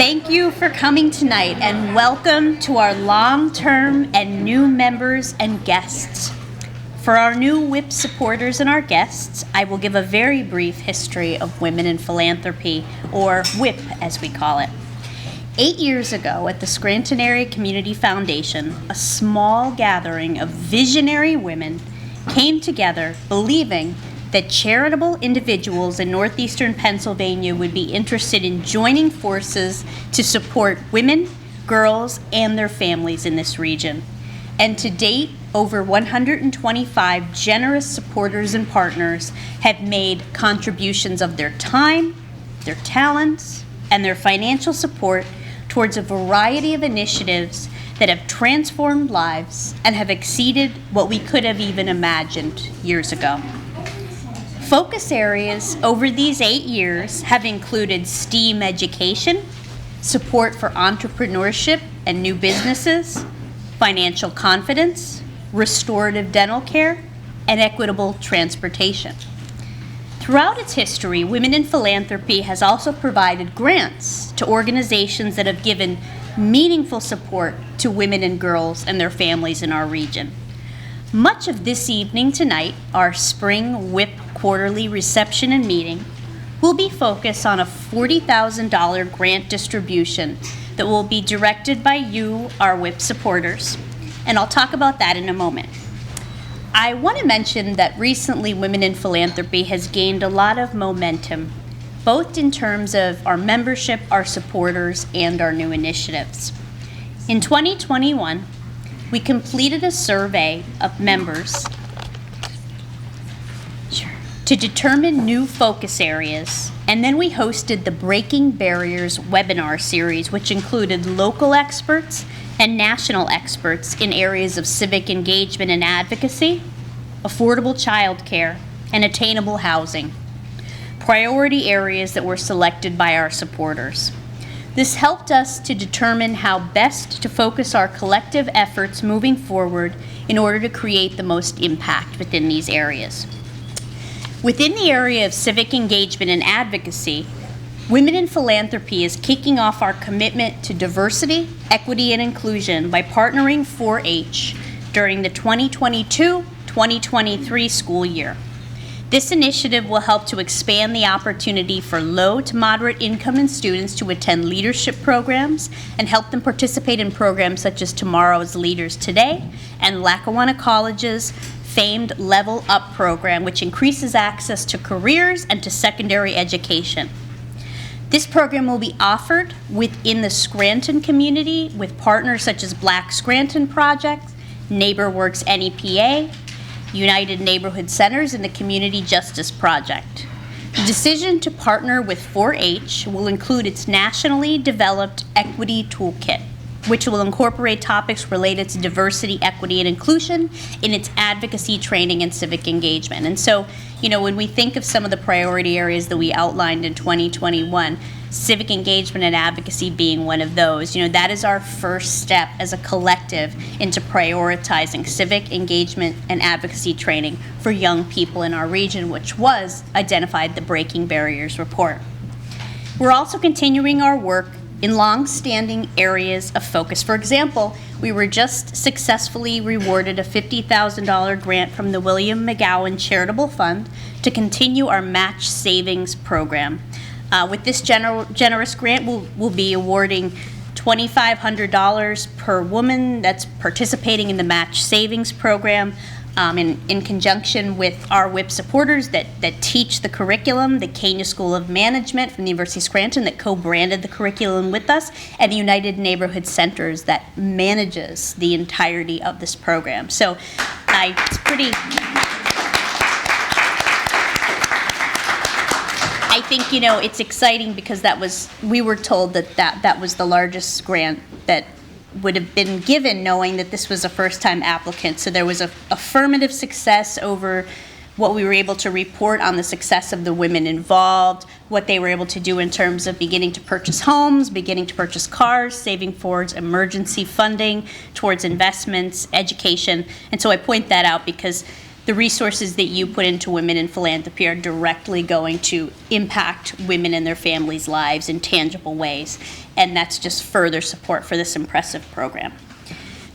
Thank you for coming tonight, and welcome to our long-term and new members and guests. For our new WIP supporters and our guests, I will give a very brief history of Women in Philanthropy, or WIP as we call it. 8 years ago at the Scranton Area Community Foundation, a small gathering of visionary women came together believing that charitable individuals in northeastern Pennsylvania would be interested in joining forces to support women, girls, and their families in this region. And to date, over 125 generous supporters and partners have made contributions of their time, their talents, and their financial support towards a variety of initiatives that have transformed lives and have exceeded what we could have even imagined years ago. Focus areas over these 8 years have included STEAM education, support for entrepreneurship and new businesses, financial confidence, restorative dental care, and equitable transportation. Throughout its history, Women in Philanthropy has also provided grants to organizations that have given meaningful support to women and girls and their families in our region. Much of this evening tonight, our spring WIP quarterly reception and meeting, will be focused on a $40,000 grant distribution that will be directed by you, our WIP supporters, and I'll talk about that in a moment. I want to mention that recently Women in Philanthropy has gained a lot of momentum, both in terms of our membership, our supporters, and our new initiatives. In 2021, we completed a survey of members to determine new focus areas, and then we hosted the Breaking Barriers webinar series, which included local experts and national experts in areas of civic engagement and advocacy, affordable childcare, and attainable housing, priority areas that were selected by our supporters. This helped us to determine how best to focus our collective efforts moving forward in order to create the most impact within these areas. Within the area of civic engagement and advocacy, Women in Philanthropy is kicking off our commitment to diversity, equity, and inclusion by partnering 4-H during the 2022-2023 school year. This initiative will help to expand the opportunity for low to moderate income and students to attend leadership programs and help them participate in programs such as Tomorrow's Leaders Today and Lackawanna College's famed Level Up program, which increases access to careers and to secondary education. This program will be offered within the Scranton community with partners such as Black Scranton Project, NeighborWorks NEPA, United Neighborhood Centers, and the Community Justice Project. The decision to partner with 4-H will include its nationally developed equity toolkit, which will incorporate topics related to diversity, equity, and inclusion in its advocacy training and civic engagement. And so, when we think of some of the priority areas that we outlined in 2021, civic engagement and advocacy being one of those, that is our first step as a collective into prioritizing civic engagement and advocacy training for young people in our region, which was identified the Breaking Barriers report. We're also continuing our work in long-standing areas of focus. For example, we were just successfully rewarded a $50,000 grant from the William McGowan Charitable Fund to continue our match savings program. With this generous grant, we'll be awarding $2,500 per woman that's participating in the match savings program. In conjunction with our WIP supporters that teach the curriculum, the Kenya School of Management from the University of Scranton that co-branded the curriculum with us, and the United Neighborhood Centers that manages the entirety of this program. So it's pretty... I think, it's exciting because we were told that was the largest grant that would have been given, knowing that this was a first-time applicant. So there was a affirmative success over what we were able to report on the success of the women involved, what they were able to do in terms of beginning to purchase homes, beginning to purchase cars, saving towards emergency funding, towards investments, education. And so I point that out because the resources that you put into Women in Philanthropy are directly going to impact women and their families' lives in tangible ways. And that's just further support for this impressive program.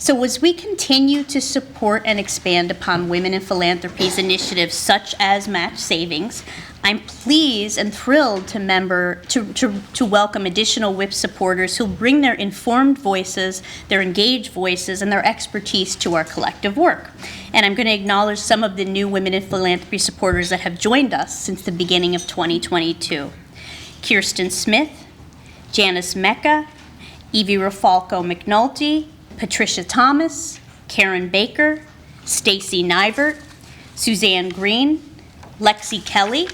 So as we continue to support and expand upon Women in Philanthropy's initiatives such as Match Savings, I'm pleased and thrilled to welcome additional WIP supporters who bring their informed voices, their engaged voices, and their expertise to our collective work. And I'm going to acknowledge some of the new Women in Philanthropy supporters that have joined us since the beginning of 2022. Kirsten Smith, Janice Mecca, Evie Rafalco McNulty, Patricia Thomas, Karen Baker, Stacy Nivert, Suzanne Green, Lexi Kelly,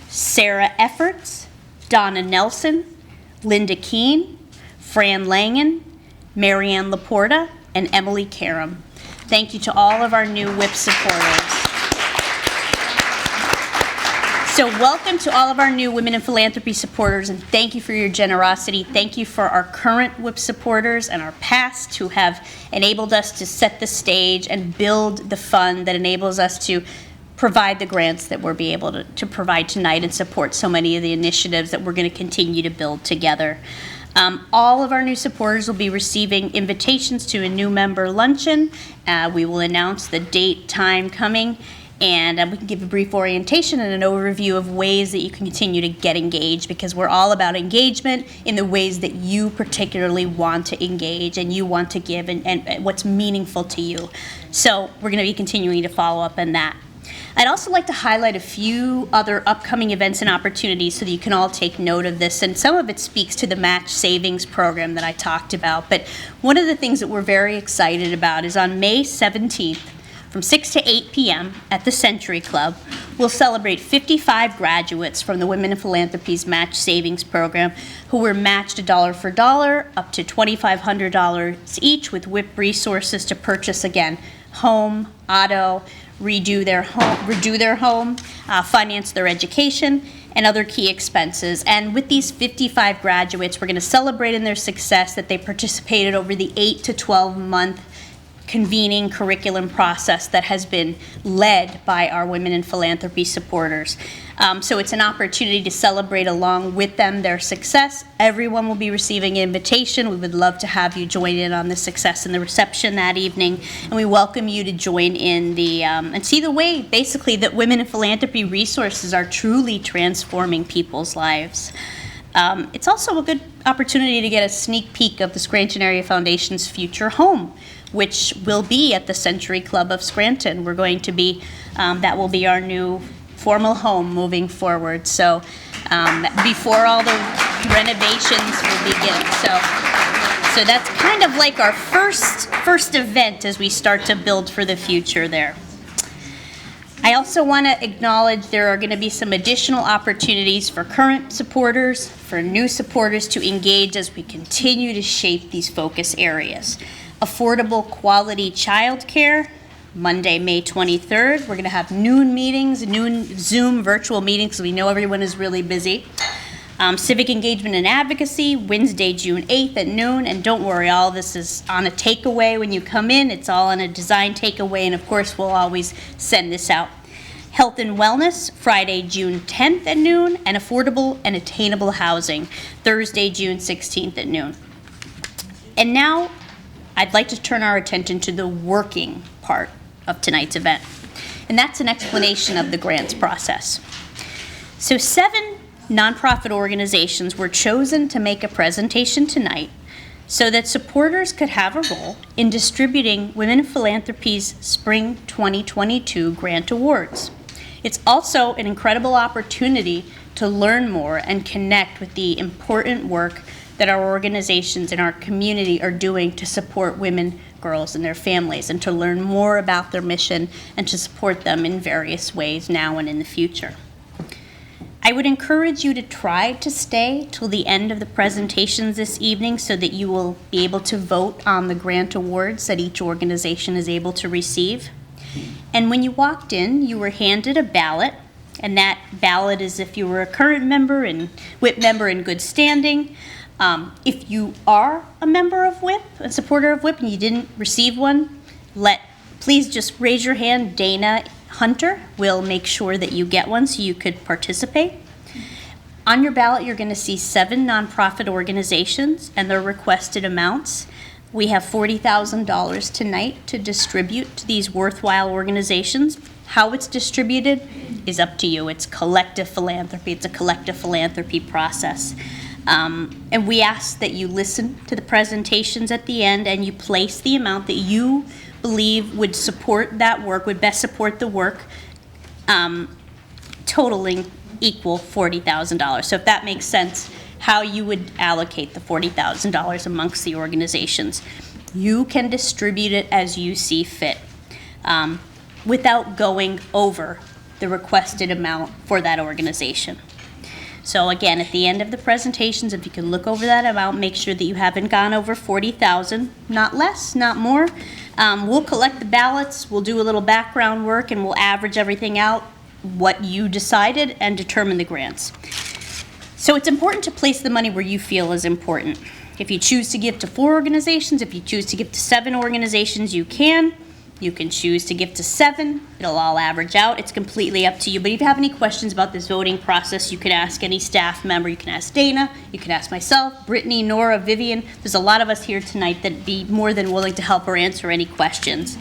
Sarah Efforts, Donna Nelson, Linda Keene, Fran Langen, Marianne Laporta, and Emily Karam. Thank you to all of our new WIP supporters. So welcome to all of our new Women in Philanthropy supporters, and thank you for your generosity. Thank you for our current WIP supporters and our past who have enabled us to set the stage and build the fund that enables us to provide the grants that we'll be able to provide tonight and support so many of the initiatives that we're going to continue to build together. All of our new supporters will be receiving invitations to a new member luncheon. We will announce the date, time coming, and we can give a brief orientation and an overview of ways that you can continue to get engaged, because we're all about engagement in the ways that you particularly want to engage and you want to give and what's meaningful to you. So we're going to be continuing to follow up on that. I'd also like to highlight a few other upcoming events and opportunities so that you can all take note of this, and some of it speaks to the Match Savings program that I talked about. But one of the things that we're very excited about is on May 17th, from 6 to 8 p.m. at the Century Club, we'll celebrate 55 graduates from the Women in Philanthropy's Match Savings program who were matched $1 for $1 up to $2,500 each with WIP resources to purchase, again, home, auto, redo their home, finance their education, and other key expenses. And with these 55 graduates, we're going to celebrate in their success that they participated over the 8 to 12 month convening curriculum process that has been led by our Women in Philanthropy supporters. So it's an opportunity to celebrate along with them their success. Everyone will be receiving an invitation. We would love to have you join in on the success in the reception that evening, and we welcome you to join in and see the way, basically, that Women in Philanthropy resources are truly transforming people's lives. It's also a good opportunity to get a sneak peek of the Scranton Area Foundation's future home, which will be at the Century Club of Scranton. We're going to be, that will be our new formal home moving forward. So before all the renovations will begin. So that's kind of like our first event as we start to build for the future there. I also want to acknowledge there are going to be some additional opportunities for current supporters, for new supporters to engage as we continue to shape these focus areas. Affordable quality childcare, Monday, May 23rd. We're going to have noon meetings, noon Zoom virtual meetings, because we know everyone is really busy. Civic engagement and advocacy, Wednesday, June 8th at noon. And don't worry, all this is on a takeaway when you come in. It's all on a design takeaway, and of course, we'll always send this out. Health and wellness, Friday, June 10th at noon. And affordable and attainable housing, Thursday, June 16th at noon. And now, I'd like to turn our attention to the working part of tonight's event, and that's an explanation of the grants process. So 7 nonprofit organizations were chosen to make a presentation tonight so that supporters could have a role in distributing Women in Philanthropy's Spring 2022 grant awards. It's also an incredible opportunity to learn more and connect with the important work that our organizations in our community are doing to support women, girls, and their families, and to learn more about their mission and to support them in various ways now and in the future. I would encourage you to try to stay till the end of the presentations this evening so that you will be able to vote on the grant awards that each organization is able to receive. And when you walked in, you were handed a ballot, and that ballot is if you were a current member and WIP member in good standing. If you are a member of WIP, a supporter of WIP, and you didn't receive one, please just raise your hand. Dana Hunter will make sure that you get one so you could participate. On your ballot, you're going to see 7 nonprofit organizations and their requested amounts. We have $40,000 tonight to distribute to these worthwhile organizations. How it's distributed is up to you. It's collective philanthropy. It's a collective philanthropy process. And we ask that you listen to the presentations at the end and you place the amount that you believe would support that work, would best support the work, totaling equal $40,000. So if that makes sense, how you would allocate the $40,000 amongst the organizations. You can distribute it as you see fit, without going over the requested amount for that organization. So again, at the end of the presentations, if you can look over that amount, make sure that you haven't gone over $40,000, not less, not more. We'll collect the ballots, we'll do a little background work, and we'll average everything out, what you decided, and determine the grants. So it's important to place the money where you feel is important. If you choose to give to 4 organizations, if you choose to give to 7 organizations, you can. You can choose to give to 7. It'll all average out. It's completely up to you. But if you have any questions about this voting process, you can ask any staff member. You can ask Dana. You can ask myself, Brittany, Nora, Vivian. There's a lot of us here tonight that'd be more than willing to help or answer any questions.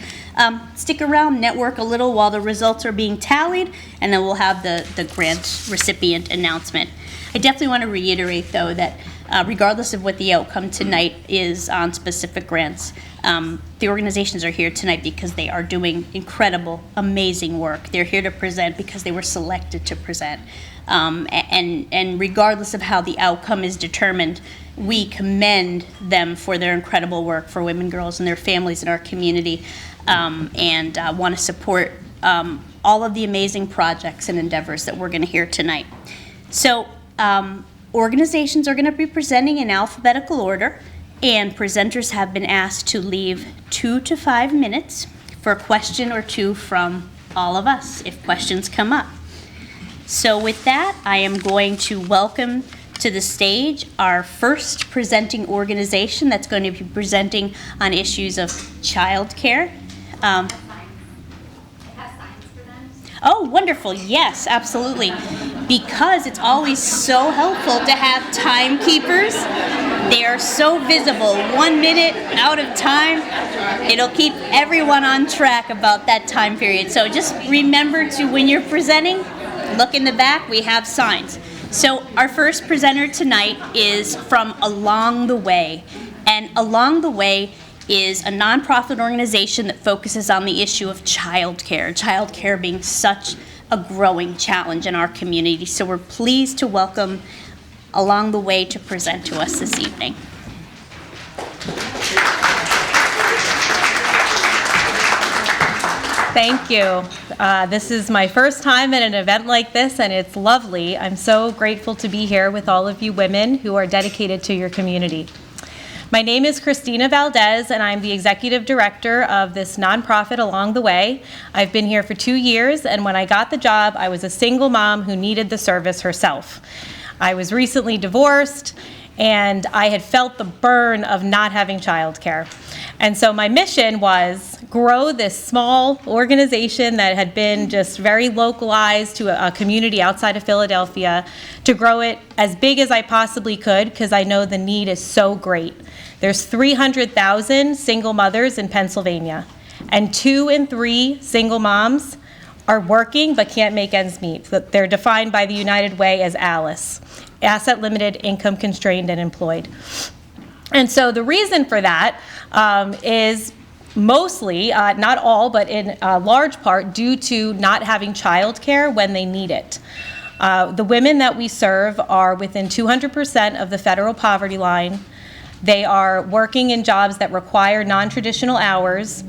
Stick around, network a little while the results are being tallied, and then we'll have the grant recipient announcement. I definitely want to reiterate, though, that regardless of what the outcome tonight is on specific grants, the organizations are here tonight because they are doing incredible, amazing work. They're here to present because they were selected to present. And regardless of how the outcome is determined, we commend them for their incredible work for women, girls, and their families in our community, and want to support all of the amazing projects and endeavors that we're going to hear tonight. So organizations are going to be presenting in alphabetical order, and presenters have been asked to leave 2 to 5 minutes for a question or two from all of us if questions come up. So with that, I am going to welcome to the stage our first presenting organization that's going to be presenting on issues of child care. Oh, wonderful. Yes, absolutely. Because it's always so helpful to have timekeepers. They are so visible. 1 minute out of time, it'll keep everyone on track about that time period. So just remember to, when you're presenting, look in the back, we have signs. So our first presenter tonight is from Along the Way. And Along the Way is a nonprofit organization that focuses on the issue of childcare being such a growing challenge in our community. So we're pleased to welcome Along the Way to present to us this evening. Thank you. This is my first time at an event like this, and it's lovely. I'm so grateful to be here with all of you women who are dedicated to your community. My name is Christina Valdez, and I'm the executive director of this nonprofit Along the Way. I've been here for 2 years, and when I got the job, I was a single mom who needed the service herself. I was recently divorced, and I had felt the burn of not having childcare. And so my mission was grow this small organization that had been just very localized to a community outside of Philadelphia, to grow it as big as I possibly could, because I know the need is so great. There's 300,000 single mothers in Pennsylvania, and 2 in 3 single moms are working but can't make ends meet. They're defined by the United Way as ALICE, asset limited, income constrained, and employed. And so the reason for that is mostly, not all, but in large part, due to not having childcare when they need it. The women that we serve are within 200% of the federal poverty line. They are working in jobs that require non-traditional hours,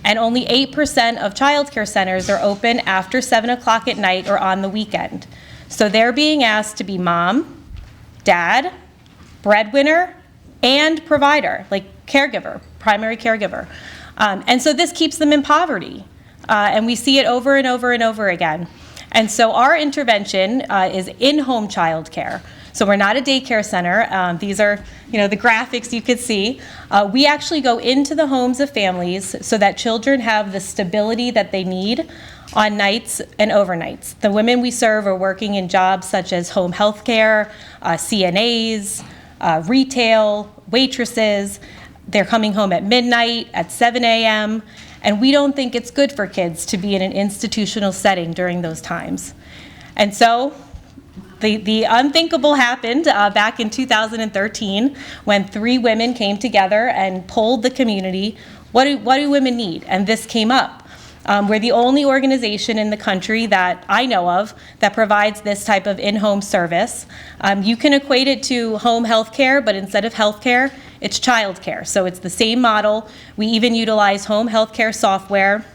and only 8% of childcare centers are open after 7 o'clock at night or on the weekend. So they're being asked to be mom, dad, breadwinner, and provider, like caregiver, primary caregiver. And so this keeps them in poverty. And we see it over and over and over again. And so our intervention is in-home childcare. So we're not a daycare center. These are, the graphics you could see. We actually go into the homes of families so that children have the stability that they need on nights and overnights. The women we serve are working in jobs such as home health care, CNAs, retail, waitresses. They're coming home at midnight, at 7 a.m., and we don't think it's good for kids to be in an institutional setting during those times. And so the unthinkable happened back in 2013 when 3 women came together and polled the community, what do women need? And this came up. We're the only organization in the country that I know of that provides this type of in-home service. You can equate it to home health care, but instead of health care, it's child care. So it's the same model. We even utilize home health care software.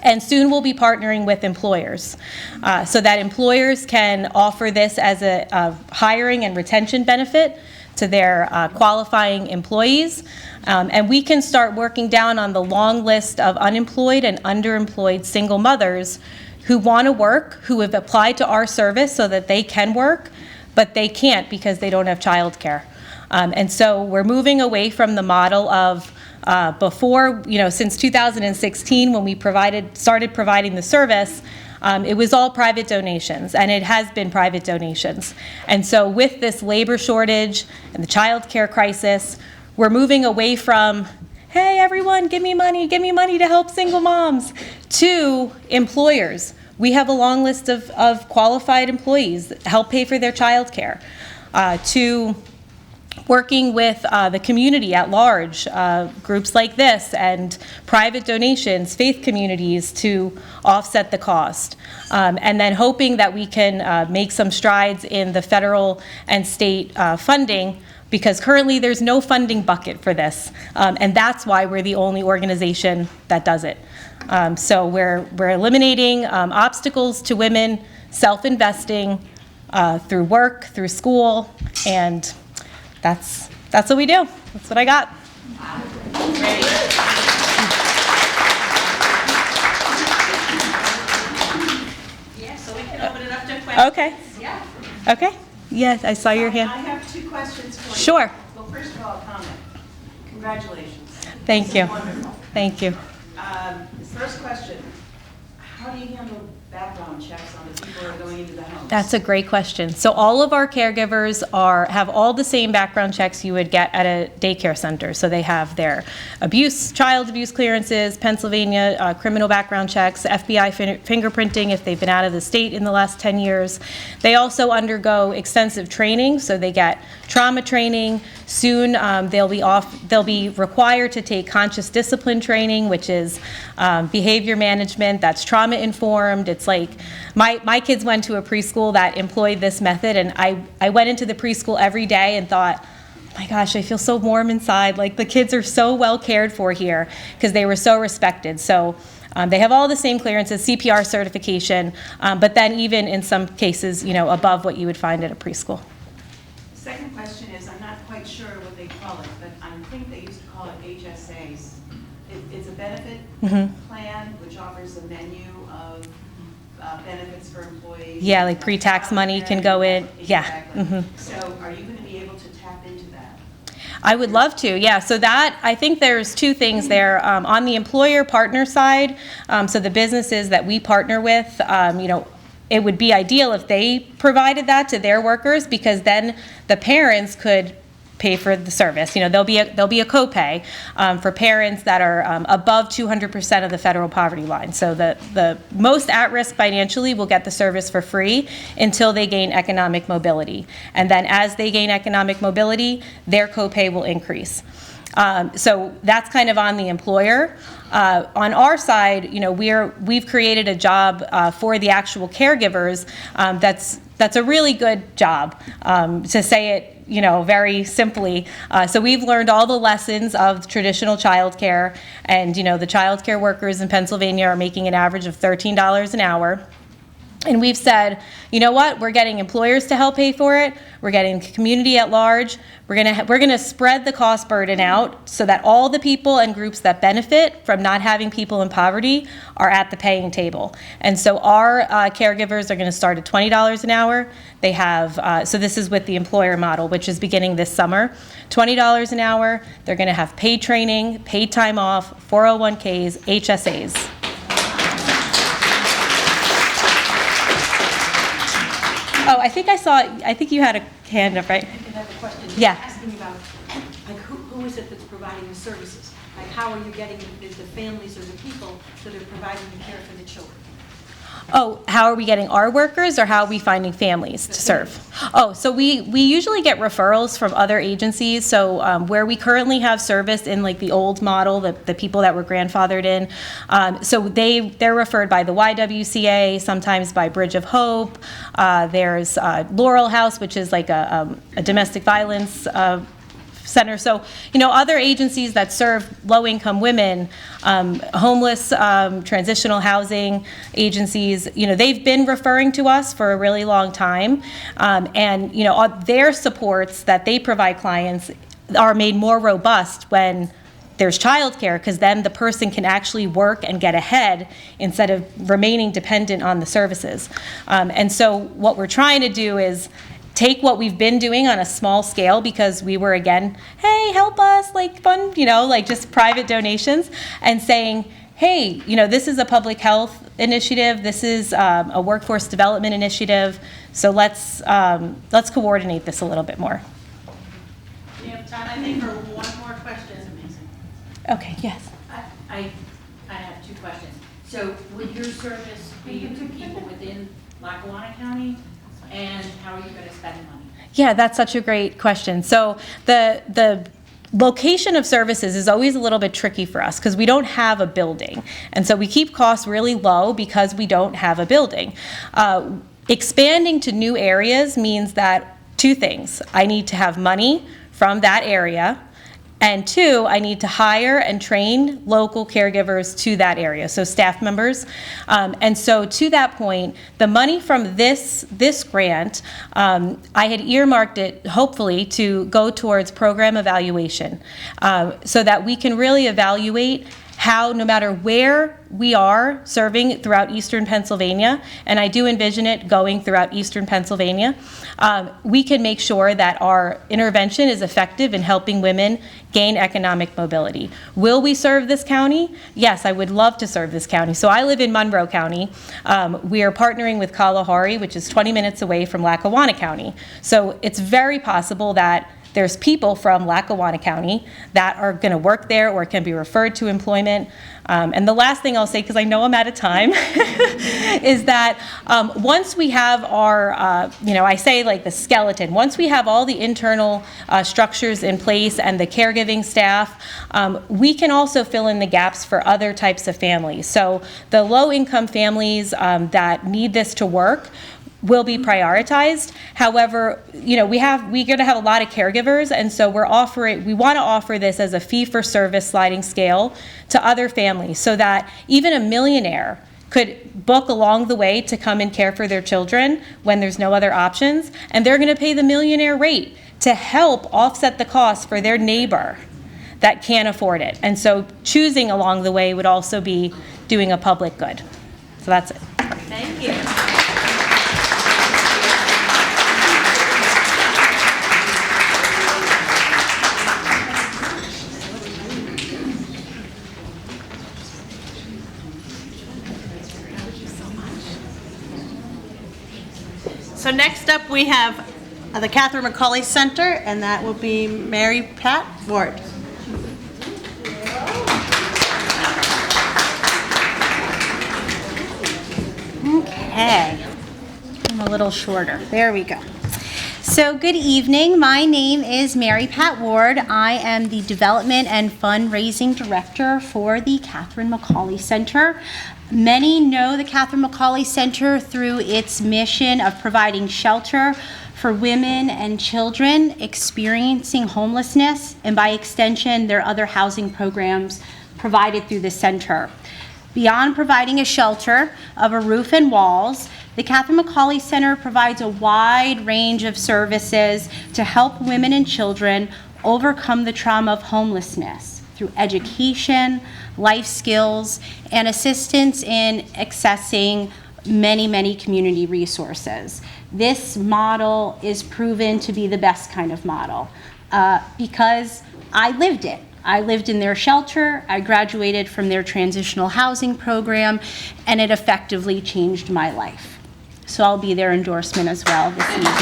And soon we'll be partnering with employers so that employers can offer this as a hiring and retention benefit to their qualifying employees. And we can start working down on the long list of unemployed and underemployed single mothers who want to work, who have applied to our service so that they can work, but they can't because they don't have childcare. And so we're moving away from the model of before, since 2016 when we started providing the service, it was all private donations, and it has been private donations. And so with this labor shortage and the child care crisis, we're moving away from, hey, everyone, give me money to help single moms, to employers. We have a long list of qualified employees that help pay for their child care, to working with the community at large, groups like this, and private donations, faith communities to offset the cost. And then hoping that we can make some strides in the federal and state funding, because currently there's no funding bucket for this. And that's why we're the only organization that does it. So we're eliminating obstacles to women self-investing through work, through school, and that's what we do. That's what I got. Yeah, so we can open it up to questions. Okay. Yeah. Okay. Yes, I saw your hand. I have 2 questions for you. Sure. Well, first of all, a comment. Congratulations. Thank This you. is wonderful. Thank you. The first question, how do you handle background checks on the people who are going into the homes? That's a great question. So all of our caregivers have all the same background checks you would get at a daycare center. So they have their child abuse clearances, Pennsylvania criminal background checks, FBI fingerprinting if they've been out of the state in the last 10 years. They also undergo extensive training, so they get trauma training. Soon they'll be required to take conscious discipline training, which is behavior management that's trauma informed. It's like my kids went to a preschool that employed this method, and I went into the preschool every day and thought, oh my gosh, I feel so warm inside. Like, the kids are so well cared for here because they were so respected. So they have all the same clearances, CPR certification, but then even in some cases, above what you would find at a preschool. Second question is, I'm not quite sure what they call it, but I think they used to call it HSAs. It's a benefit plan which offers a menu of benefits for employees. Yeah, like pre-tax money can go in. Yeah. Exactly. So are you going to be able to tap into that? I would love to, yeah. So that, I think there's 2 things there. On the employer partner side, so the businesses that we partner with, it would be ideal if they provided that to their workers, because then the parents could pay for the service. There'll be a copay for parents that are above 200% of the federal poverty line. So the most at risk financially will get the service for free until they gain economic mobility. And then as they gain economic mobility, their copay will increase. So that's kind of on the employer. On our side, we've created a job for the actual caregivers that's a really good job, to say it very simply. So we've learned all the lessons of traditional childcare, and the childcare workers in Pennsylvania are making an average of $13 an hour. And we've said, you know what, we're getting employers to help pay for it, we're getting the community at large, we're gonna spread the cost burden out so that all the people and groups that benefit from not having people in poverty are at the paying table. And so our caregivers are gonna start at $20 an hour. They have, so this is with the employer model, which is beginning this summer, $20 an hour. They're gonna have paid training, paid time off, 401ks, HSAs. Oh, I think you had a hand up, right? I have a question. Yeah. Asking about, like, who is it that's providing the services? Like, how are you getting the families or the people that are providing the care for the children? Oh, how are we getting our workers, or how are we finding families to serve? Oh, so we usually get referrals from other agencies. So where we currently have service in like the old model, the people that were grandfathered in, so they're referred by the YWCA, sometimes by Bridge of Hope. There's Laurel House, which is like a domestic violence center. So, other agencies that serve low-income women, homeless, transitional housing agencies, they've been referring to us for a really long time. And, their supports that they provide clients are made more robust when there's childcare, because then the person can actually work and get ahead instead of remaining dependent on the services. And so what we're trying to do is take what we've been doing on a small scale, because we were, again, hey, help us, like fun, like just private donations, and saying, hey, this is a public health initiative, this is a workforce development initiative, so let's coordinate this a little bit more. We have time, I think, for one more question. Amazing. Okay, yes. I have two questions. So would your service be to people within Lackawanna County? And how are you going to spend the money? Yeah, that's such a great question. So the location of services is always a little bit tricky for us because we don't have a building. And so we keep costs really low because we don't have a building. Expanding to new areas means that two things. I need to have money from that area, and two, I need to hire and train local caregivers to that area, so staff members. And so to that point, the money from this grant, I had earmarked it, hopefully, to go towards program evaluation, so that we can really evaluate how, no matter where we are serving throughout eastern Pennsylvania, and I do envision it going throughout eastern Pennsylvania, we can make sure that our intervention is effective in helping women gain economic mobility. Will we serve this county? Yes, I would love to serve this county. So I live in Monroe County. We are partnering with Kalahari, which is 20 minutes away from Lackawanna County. So it's very possible that there's people from Lackawanna County that are going to work there or can be referred to employment. And the last thing I'll say, because I know I'm out of time, is that once we have our, I say like the skeleton, once we have all the internal structures in place and the caregiving staff, we can also fill in the gaps for other types of families. So the low-income families that need this to work will be prioritized. However, we're going to have a lot of caregivers, and so we want to offer this as a fee-for-service sliding scale to other families, so that even a millionaire could book along the way to come and care for their children when there's no other options, and they're going to pay the millionaire rate to help offset the cost for their neighbor that can't afford it. And so choosing along the way would also be doing a public good. So that's it. Thank you. So next up, we have the Katherine Mcauley Center, and that will be Mary Pat Ward. Okay. I'm a little shorter. There we go. So good evening. My name is Mary Pat Ward. I am the Development and Fundraising Director for the Katherine Mcauley Center. Many know the Katherine Mcauley Center through its mission of providing shelter for women and children experiencing homelessness, and by extension, their other housing programs provided through the center. Beyond providing a shelter of a roof and walls, The Katherine Mcauley Center provides a wide range of services to help women and children overcome the trauma of homelessness through education, life skills, and assistance in accessing many, many community resources. This model is proven to be the best kind of model because I lived it. I lived in their shelter, I graduated from their transitional housing program, and it effectively changed my life. So I'll be their endorsement as well this evening.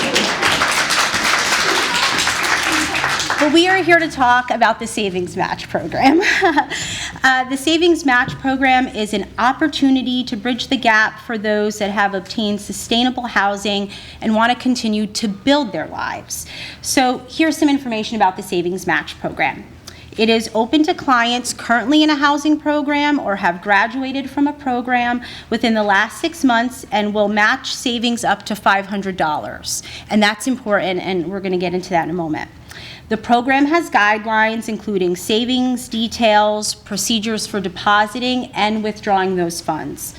But we are here to talk about the Savings Match Program. The Savings Match Program is an opportunity to bridge the gap for those that have obtained sustainable housing and want to continue to build their lives. So here's some information about the Savings Match Program. It is open to clients currently in a housing program or have graduated from a program within the last 6 months and will match savings up to $500. And that's important, and we're going to get into that in a moment. The program has guidelines including savings details, procedures for depositing and withdrawing those funds.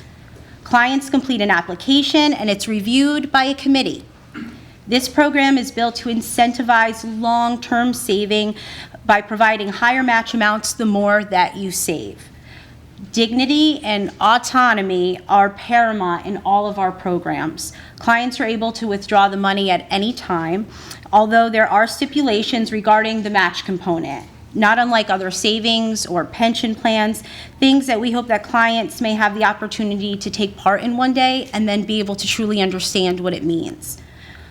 Clients complete an application and it's reviewed by a committee. This program is built to incentivize long-term saving by providing higher match amounts the more that you save. Dignity and autonomy are paramount in all of our programs. Clients are able to withdraw the money at any time, although there are stipulations regarding the match component. Not unlike other savings or pension plans, things that we hope that clients may have the opportunity to take part in one day and then be able to truly understand what it means.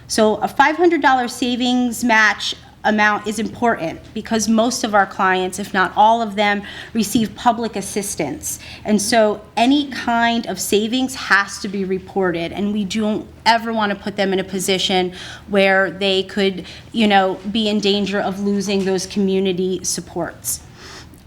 So a $500 savings match amount is important because most of our clients, if not all of them, receive public assistance. And so any kind of savings has to be reported, and we don't ever want to put them in a position where they could, be in danger of losing those community supports.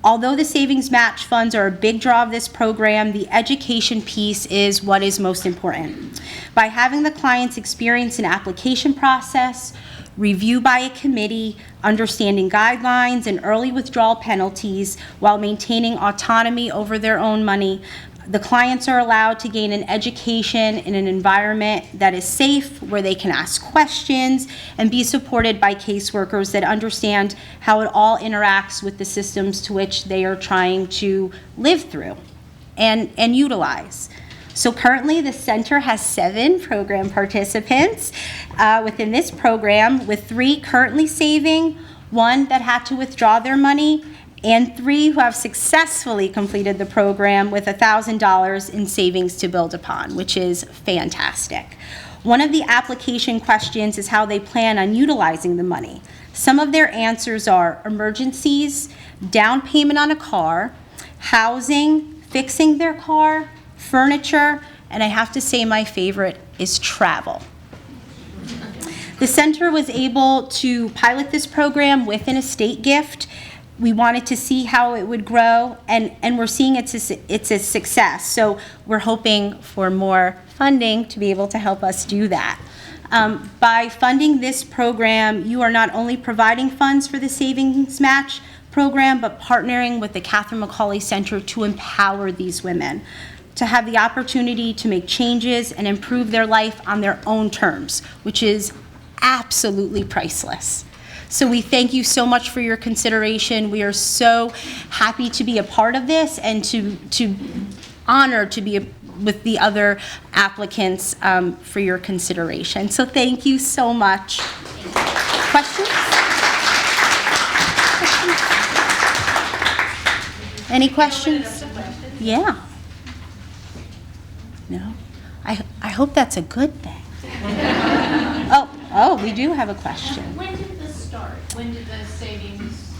Although the savings match funds are a big draw of this program, the education piece is what is most important. By having the clients experience an application process, review by a committee, understanding guidelines and early withdrawal penalties while maintaining autonomy over their own money, the clients are allowed to gain an education in an environment that is safe, where they can ask questions and be supported by caseworkers that understand how it all interacts with the systems to which they are trying to live through and utilize. So currently the center has 7 program participants within this program, with 3 currently saving, 1 that had to withdraw their money, and 3 who have successfully completed the program with $1,000 in savings to build upon, which is fantastic. One of the application questions is how they plan on utilizing the money. Some of their answers are emergencies, down payment on a car, housing, fixing their car, furniture, and I have to say my favorite is travel. The center was able to pilot this program with an estate gift. We wanted to see how it would grow, and we're seeing it's a success. So we're hoping for more funding to be able to help us do that. By funding this program, you are not only providing funds for the savings match program, but partnering with the Katherine Mcauley Center to empower these women to have the opportunity to make changes and improve their life on their own terms, which is absolutely priceless. So we thank you so much for your consideration. We are so happy to be a part of this and to honored to be with the other applicants for your consideration. So thank you so much. Questions? Any questions? Yeah. No? I hope that's a good thing. Oh, we do have a question. When did this start? When did the savings?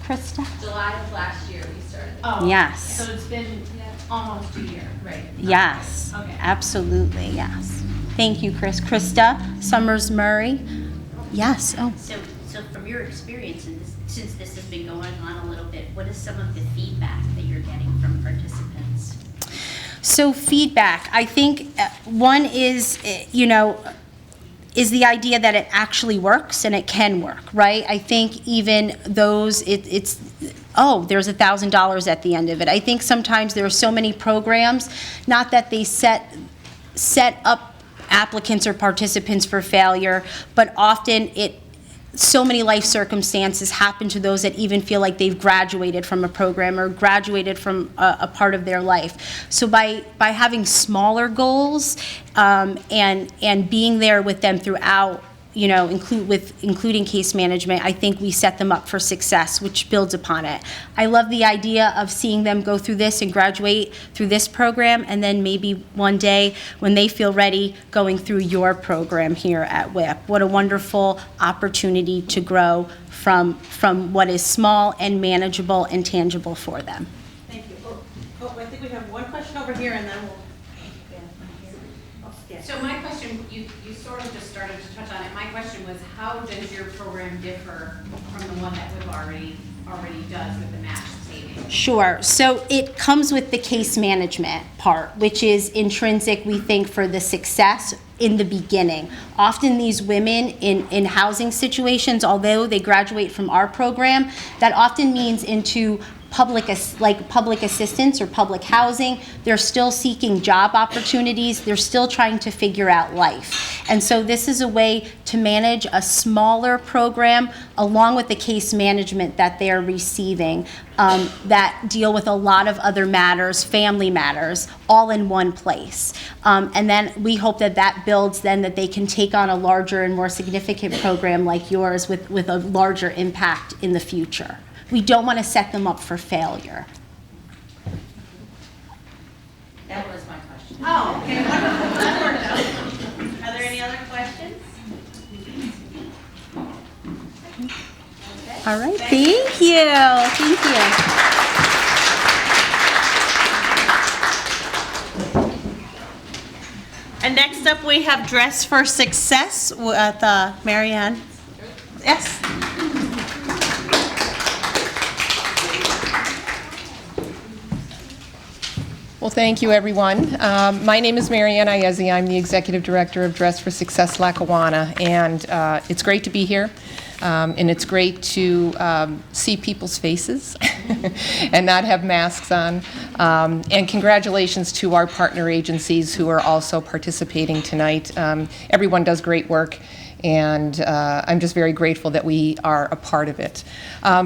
Krista? July of last year we started. Oh, Yes. So it's been almost a year, right? Yes. Okay. Absolutely, yes. Thank you, Chris. Krista Summers Murray? Yes. Oh. So from your experience, and since this has been going on a little bit, what is some of the feedback that you're getting from participants? So feedback, I think one is, is the idea that it actually works and it can work, right? I think even those, there's $1,000 at the end of it. I think sometimes there are so many programs, not that they set set up applicants or participants for failure, but often so many life circumstances happen to those that even feel like they've graduated from a program or graduated from a part of their life. So by having smaller goals and being there with them throughout, including case management, I think we set them up for success, which builds upon it. I love the idea of seeing them go through this and graduate through this program, and then maybe one day when they feel ready, going through your program here at WIP. What a wonderful opportunity to grow from what is small and manageable and tangible for them. Thank you. I think we have one question over here, and then we'll. So my question, you sort of just started to touch on it. My question was, how does your program differ from the one that WIP already does with the match savings? Sure. So it comes with the case management part, which is intrinsic, we think, for the success in the beginning. Often these women in housing situations, although they graduate from our program, that often means into public assistance or public housing. They're still seeking job opportunities. They're still trying to figure out life. And so this is a way to manage a smaller program along with the case management that they're receiving that deal with a lot of other matters, family matters, all in one place. And then we hope that builds then that they can take on a larger and more significant program like yours with a larger impact in the future. We don't want to set them up for failure. That was my question. Oh, okay, wonderful. That worked out. Are there any other questions? All right, thank you. And next up, we have Dress for Success with Marianne. Yes. Well, thank you, everyone. My name is Marianne Iezzi. I'm the Executive Director of Dress for Success Lackawanna, and it's great to be here, and it's great to see people's faces and not have masks on. And congratulations to our partner agencies who are also participating tonight. Everyone does great work, and I'm just very grateful that we are a part of it.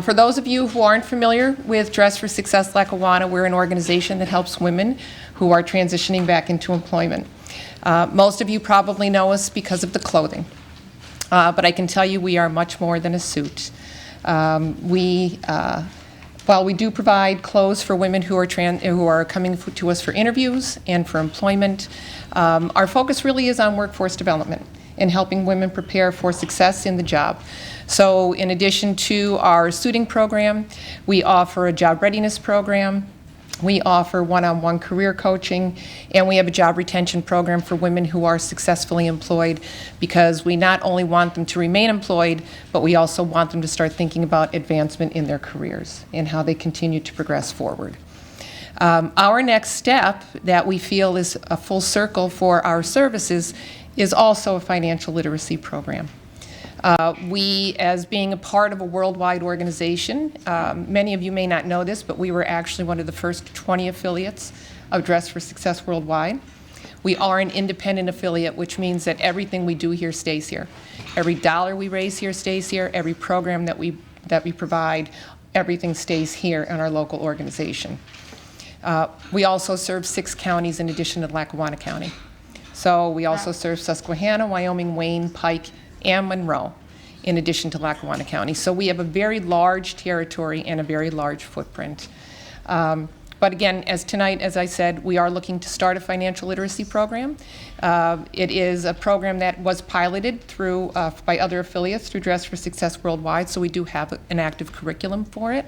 For those of you who aren't familiar with Dress for Success Lackawanna, we're an organization that helps women who are transitioning back into employment. Most of you probably know us because of the clothing, but I can tell you we are much more than a suit. While we do provide clothes for women who are coming to us for interviews and for employment, our focus really is on workforce development and helping women prepare for success in the job. So in addition to our suiting program, we offer a job readiness program, we offer one-on-one career coaching, and we have a job retention program for women who are successfully employed, because we not only want them to remain employed, but we also want them to start thinking about advancement in their careers and how they continue to progress forward. Our next step that we feel is a full circle for our services is also a financial literacy program. We, as being a part of a worldwide organization, many of you may not know this, but we were actually one of the first 20 affiliates of Dress for Success Worldwide. We are an independent affiliate, which means that everything we do here stays here. Every dollar we raise here stays here. Every program that we provide, everything stays here in our local organization. We also serve 6 counties in addition to Lackawanna County. So we also serve Susquehanna, Wyoming, Wayne, Pike, and Monroe, in addition to Lackawanna County. So we have a very large territory and a very large footprint. But again, as I said, we are looking to start a financial literacy program. It is a program that was piloted through by other affiliates through Dress for Success Worldwide, so we do have an active curriculum for it.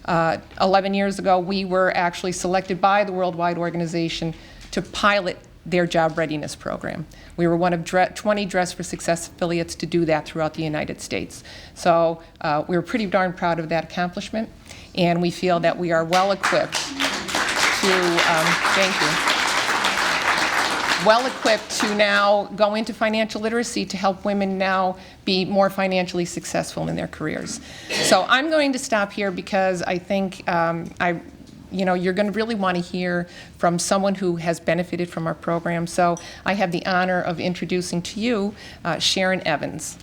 11 years ago, we were actually selected by the worldwide organization to pilot their job readiness program. We were one of 20 Dress for Success affiliates to do that throughout the United States. So we're pretty darn proud of that accomplishment, and we feel that we are well equipped to now go into financial literacy to help women now be more financially successful in their careers. So I'm going to stop here because I think you're going to really want to hear from someone who has benefited from our program. So I have the honor of introducing to you Sharon Evans.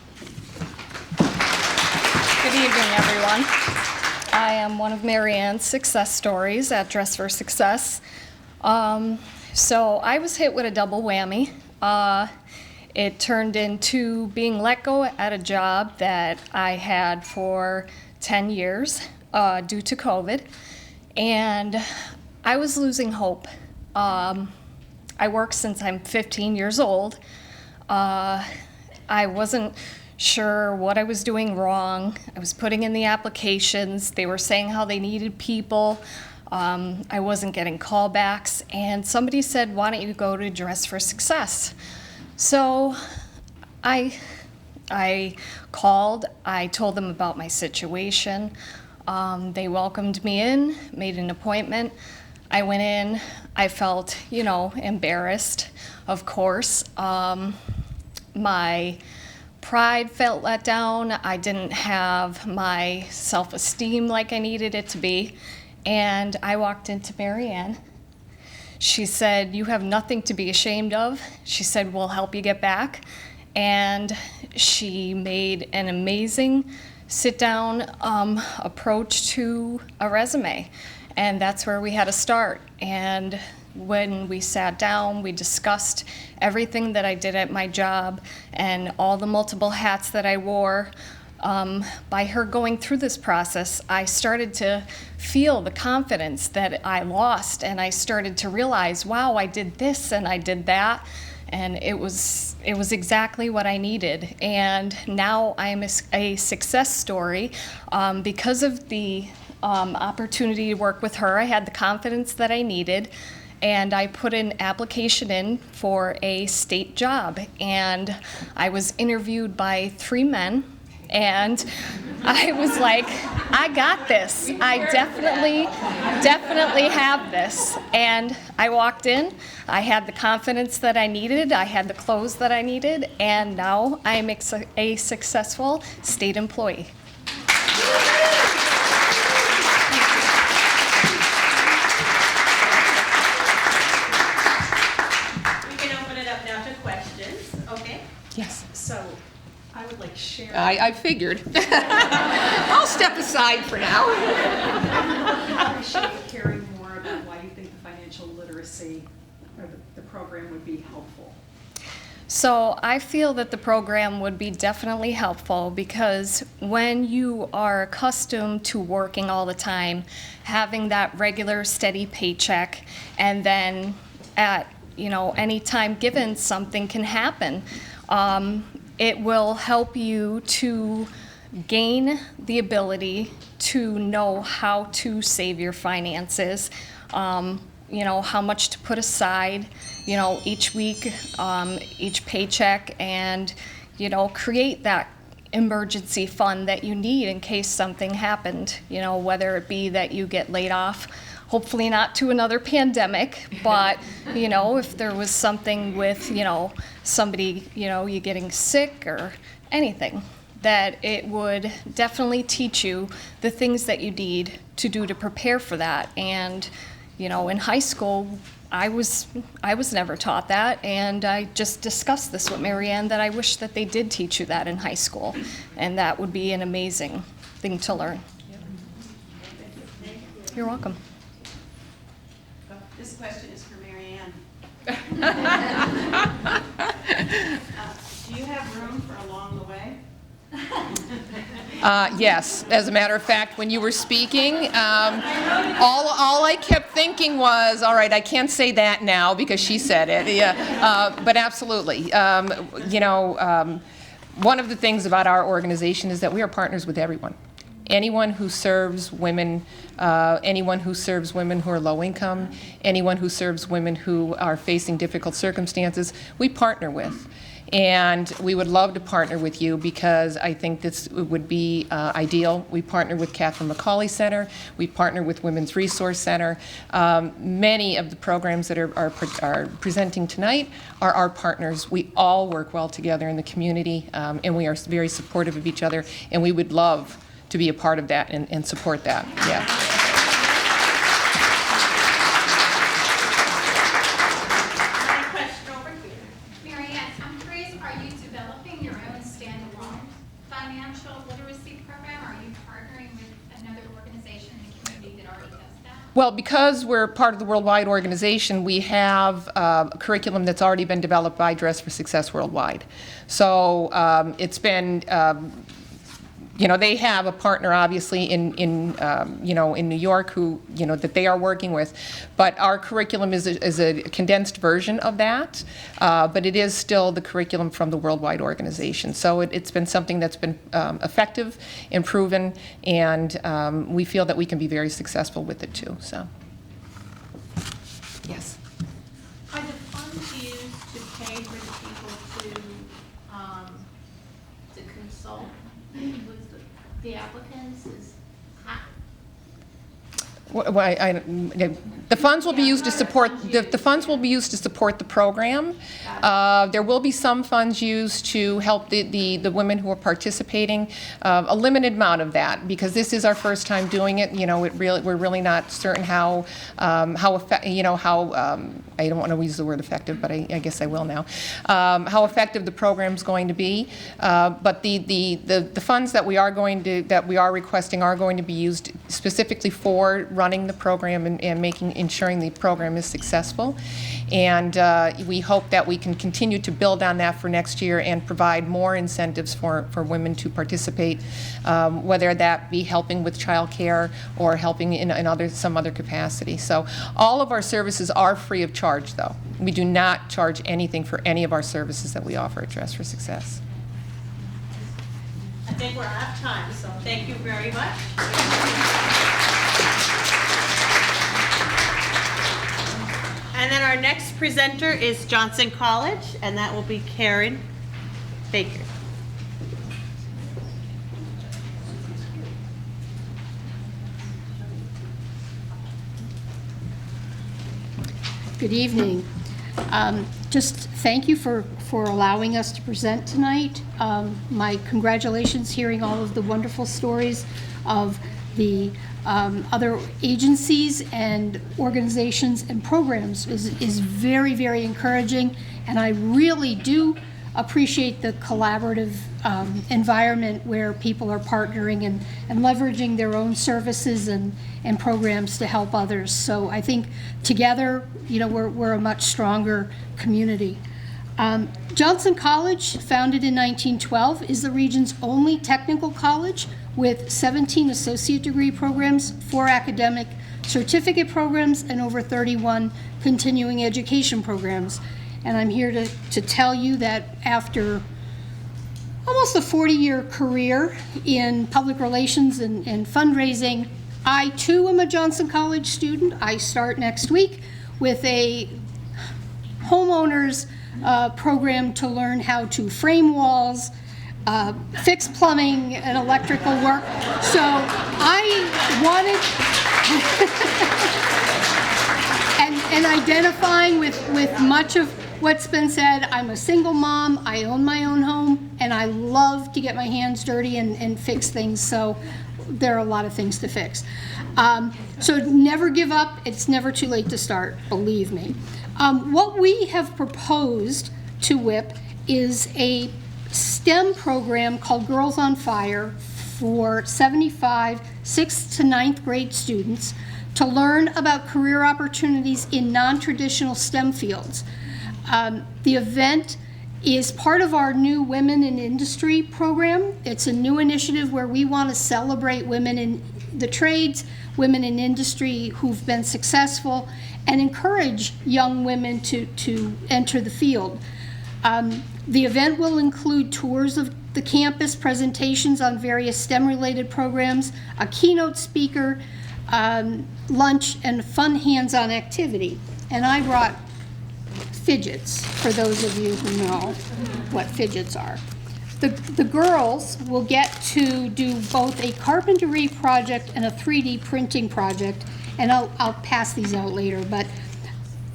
Good evening, everyone. I am one of Mary Ann's success stories at Dress for Success. So I was hit with a double whammy. It turned into being let go at a job that I had for 10 years due to COVID, and I was losing hope. I worked since I'm 15 years old. I wasn't sure what I was doing wrong. I was putting in the applications. They were saying how they needed people. I wasn't getting callbacks, and somebody said, "Why don't you go to Dress for Success?" So I called. I told them about my situation. They welcomed me in, made an appointment. I went in. I felt, embarrassed, of course. My pride felt let down. I didn't have my self-esteem like I needed it to be. And I walked into Mary Ann. She said, "You have nothing to be ashamed of." She said, "We'll help you get back." And she made an amazing sit-down approach to a resume. And that's where we had to start. And when we sat down, we discussed everything that I did at my job and all the multiple hats that I wore. By her going through this process, I started to feel the confidence that I lost, and I started to realize, wow, I did this and I did that, and it was exactly what I needed. And now I am a success story because of the opportunity to work with her. I had the confidence that I needed, and I put an application in for a state job, and I was interviewed by 3 men. And I was like, I got this. I definitely have this. And I walked in. I had the confidence that I needed. I had the clothes that I needed. And now I'm a successful state employee. We can open it up now to questions. Okay? Yes. So I would like Sharon. I figured. I'll step aside for now. I appreciate hearing more about why you think the financial literacy or the program would be helpful. So I feel that the program would be definitely helpful because when you are accustomed to working all the time, having that regular steady paycheck, and then at any time given, something can happen. It will help you to gain the ability to know how to save your finances, how much to put aside, each week, each paycheck, and, create that emergency fund that you need in case something happened, whether it be that you get laid off, hopefully not to another pandemic, but, if there was something with, somebody, you getting sick or anything, that it would definitely teach you the things that you need to do to prepare for that. And, in high school, I was never taught that, and I just discussed this with Mary Ann that I wish that they did teach you that in high school, and that would be an amazing thing to learn. You're welcome. This question is for Mary Ann. Do you have room for along the way? Yes, as a matter of fact, when you were speaking, all I kept thinking was, all right, I can't say that now because she said it. Yeah, but absolutely. One of the things about our organization is that we are partners with everyone. Anyone who serves women, anyone who serves women who are low income, anyone who serves women who are facing difficult circumstances, we partner with. And we would love to partner with you because I think this would be ideal. We partner with Katherine Mcauley Center. We partner with Women's Resource Center. Many of the programs that are presenting tonight are our partners. We all work well together in the community, and we are very supportive of each other, and we would love to be a part of that and support that. Yeah. Well, because we're part of the worldwide organization, we have a curriculum that's already been developed by Dress for Success Worldwide. So it's been, they have a partner, obviously, in New York who, that they are working with. But our curriculum is a condensed version of that, but it is still the curriculum from the worldwide organization. So it's been something that's been effective and proven, and we feel that we can be very successful with it too. So, yes. Are the funds used to pay for the people to consult with the applicants? The funds will be used to support the funds will be used to support the program. There will be some funds used to help the women who are participating. A limited amount of that, because this is our first time doing it. We're really not certain how I don't want to use the word effective, but I guess I will now. How effective the program's going to be. But the funds that we are requesting are going to be used specifically for running the program and ensuring the program is successful. And we hope that we can continue to build on that for next year and provide more incentives for women to participate, whether that be helping with childcare or helping in some other capacity. So all of our services are free of charge, though. We do not charge anything for any of our services that we offer at Dress for Success. I think we're out of time, so thank you very much. And then our next presenter is Johnson College, and that will be Karen Baker. Good evening. Just thank you for allowing us to present tonight. My congratulations hearing all of the wonderful stories of the other agencies and organizations and programs is very, very encouraging, and I really do appreciate the collaborative environment where people are partnering and leveraging their own services and programs to help others. So I think together, we're a much stronger community. Johnson College, founded in 1912, is the region's only technical college with 17 associate degree programs, 4 academic certificate programs, and over 31 continuing education programs. And I'm here to tell you that after almost a 40-year career in public relations and fundraising, I too am a Johnson College student. I start next week with a homeowners program to learn how to frame walls, fix plumbing and electrical work. So I wanted, and identifying with much of what's been said, I'm a single mom, I own my own home, and I love to get my hands dirty and fix things, so there are a lot of things to fix. So never give up, it's never too late to start, believe me. What we have proposed to WIP is a STEM program called Girls on Fire for 75 6th to 9th grade students to learn about career opportunities in non-traditional STEM fields. The event is part of our new Women in Industry program. It's a new initiative where we want to celebrate women in the trades, women in industry who've been successful, and encourage young women to enter the field. The event will include tours of the campus, presentations on various STEM-related programs, a keynote speaker, lunch, and fun hands-on activity. And I brought fidgets, for those of you who know what fidgets are. The girls will get to do both a carpentry project and a 3D printing project, and I'll pass these out later, but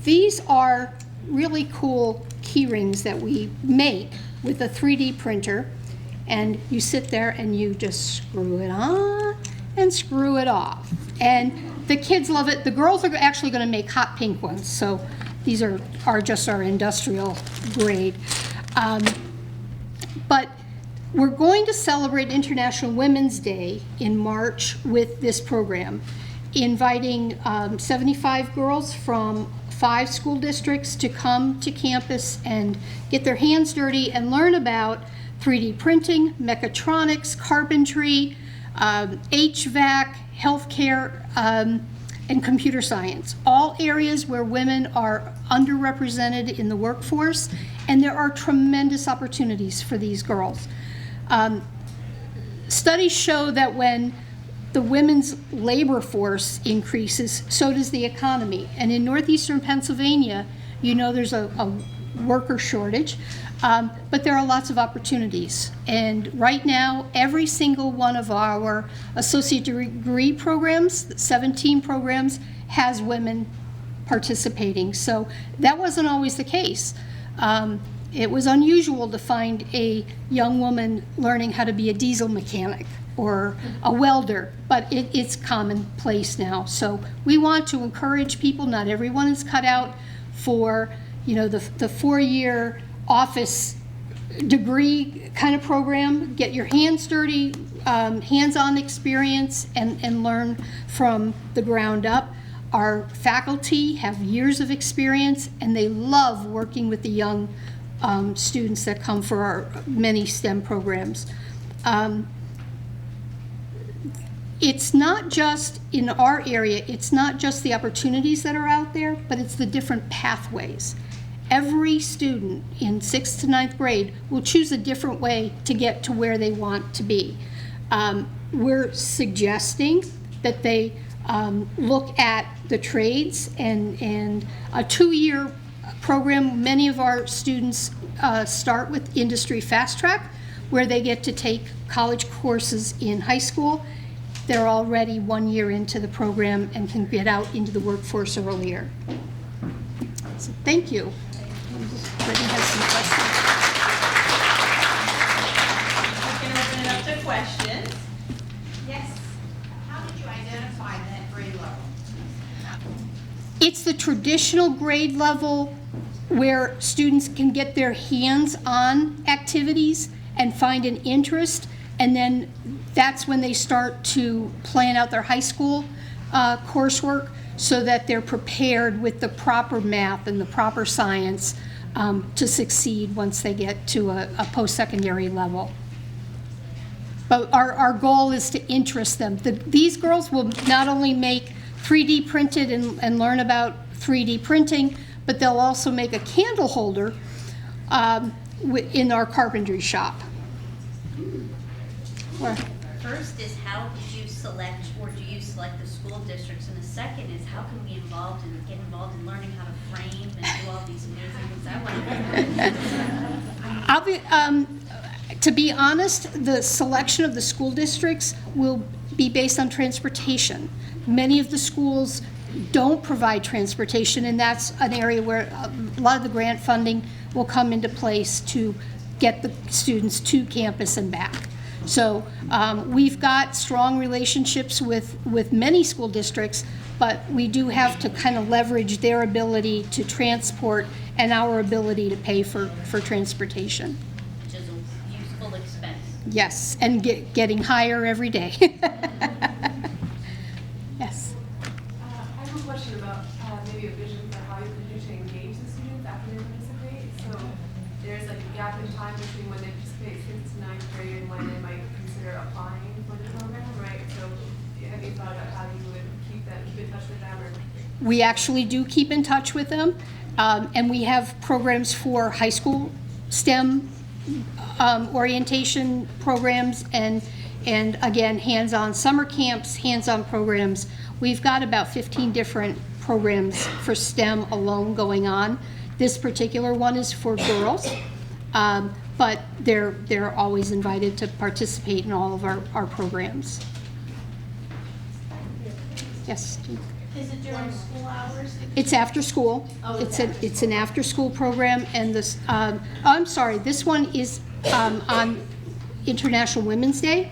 these are really cool key rings that we make with a 3D printer, and you sit there and you just screw it on and screw it off. And the kids love it. The girls are actually going to make hot pink ones, so these are just our industrial grade. But we're going to celebrate International Women's Day in March with this program. inviting 75 girls from 5 school districts to come to campus and get their hands dirty and learn about 3D printing, mechatronics, carpentry, HVAC, healthcare, and computer science, all areas where women are underrepresented in the workforce, and there are tremendous opportunities for these girls. Studies show that when the women's labor force increases, so does the economy. And in northeastern Pennsylvania, you know there's a worker shortage, but there are lots of opportunities. And right now, every single one of our associate degree programs, 17 programs, has women participating. So that wasn't always the case. It was unusual to find a young woman learning how to be a diesel mechanic or a welder, but it's commonplace now. So we want to encourage people. Not everyone is cut out for, you know, the 4-year office degree kind of program. Get your hands dirty, hands-on experience, and learn from the ground up. Our faculty have years of experience, and they love working with the young students that come for our many STEM programs. It's not just in our area, it's not just the opportunities that are out there, but it's the different pathways. Every student in 6th to 9th grade will choose a different way to get to where they want to be. We're suggesting that they look at the trades and a 2-year program. Many of our students start with Industry Fast Track, where they get to take college courses in high school. They're already 1 year into the program and can get out into the workforce earlier. So thank you. Brittany has some questions. We can open it up to questions. Yes. How did you identify that grade level? It's the traditional grade level where students can get their hands on activities and find an interest, and then that's when they start to plan out their high school coursework so that they're prepared with the proper math and the proper science to succeed once they get to a post-secondary level. But our goal is to interest them. These girls will not only make 3D printed and learn about 3D printing, but they'll also make a candle holder in our carpentry shop. First is how did you select, or do you select the school districts? And the second is how can we get involved in learning how to frame and do all these amazing things? To be honest, the selection of the school districts will be based on transportation. Many of the schools don't provide transportation, and that's an area where a lot of the grant funding will come into place to get the students to campus and back. So we've got strong relationships with many school districts, but we do have to kind of leverage their ability to transport and our ability to pay for transportation. Which is a useful expense. Yes, and getting higher every day. Yes. I have a question about maybe a vision for how you continue to engage the students after they participate. So there's like a gap in time between when they participate 6th to 9th grade and when they might consider applying for the program, right? So have you thought about how you would keep in touch with them? Or? We actually do keep in touch with them, and we have programs for high school STEM orientation programs and again, hands-on summer camps, hands-on programs. We've got about 15 different programs for STEM alone going on. This particular one is for girls, but they're always invited to participate in all of our programs. Yes? Is it during school hours? It's after school. Oh, It's an after-school program, and this, I'm sorry, this one is on International Women's Day.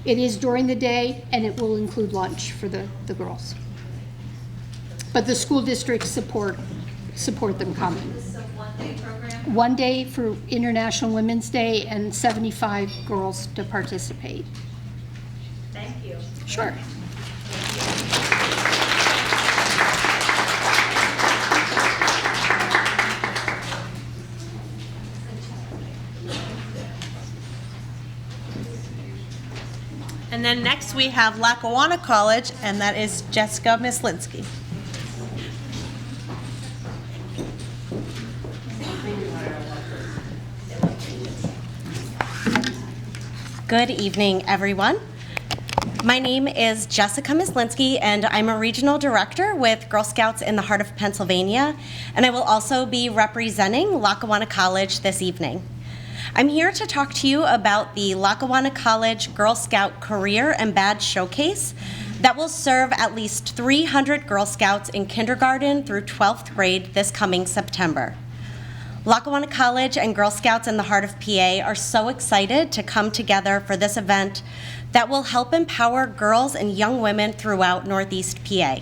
It is during the day, and it will include lunch for the girls. But the school districts support them coming. This is a one-day program? 1 day for International Women's Day and 75 girls to participate. Thank you. Sure. And then next we have Lackawanna College, and that is Jessica Mislinski. Good evening, everyone. My name is Jessica Mislinski, and I'm a regional director with Girl Scouts in the heart of Pennsylvania, and I will also be representing Lackawanna College this evening. I'm here to talk to you about the Lackawanna College Girl Scout Career and Badge Showcase that will serve at least 300 Girl Scouts in kindergarten through 12th grade this coming September. Lackawanna College and Girl Scouts in the heart of PA are so excited to come together for this event that will help empower girls and young women throughout Northeast PA.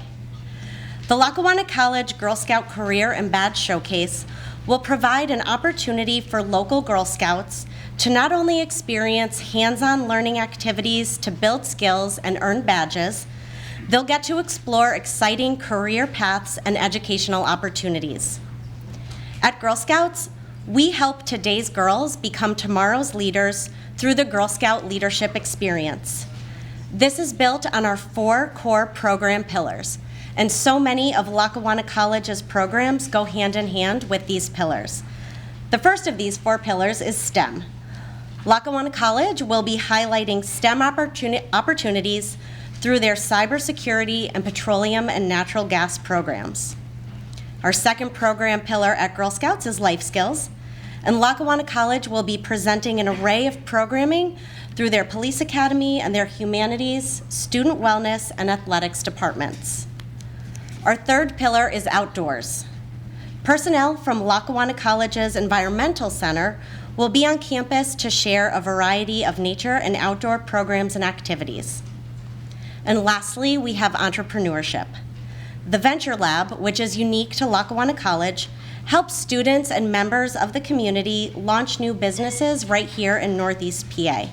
The Lackawanna College Girl Scout Career and Badge Showcase will provide an opportunity for local Girl Scouts to not only experience hands-on learning activities to build skills and earn badges, they'll get to explore exciting career paths and educational opportunities. At Girl Scouts, we help today's girls become tomorrow's leaders through the Girl Scout Leadership Experience. This is built on our 4 core program pillars, and so many of Lackawanna College's programs go hand in hand with these pillars. The first of these 4 pillars is STEM. Lackawanna College will be highlighting STEM opportunities through their cybersecurity and petroleum and natural gas programs. Our second program pillar at Girl Scouts is Life Skills, and Lackawanna College will be presenting an array of programming through their Police Academy and their Humanities, Student Wellness, and Athletics departments. Our third pillar is Outdoors. Personnel from Lackawanna College's Environmental Center will be on campus to share a variety of nature and outdoor programs and activities. And lastly, we have Entrepreneurship. The Venture Lab, which is unique to Lackawanna College, helps students and members of the community launch new businesses right here in Northeast PA.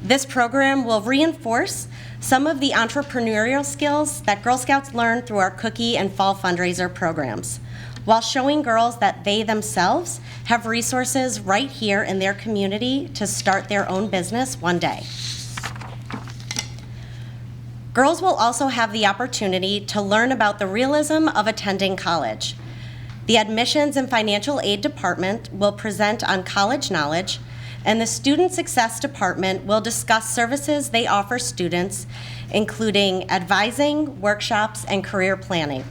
This program will reinforce some of the entrepreneurial skills that Girl Scouts learn through our cookie and fall fundraiser programs, while showing girls that they themselves have resources right here in their community to start their own business one day. Girls will also have the opportunity to learn about the realism of attending college. The Admissions and Financial Aid Department will present on college knowledge, and the Student Success Department will discuss services they offer students, including advising, workshops, and career planning.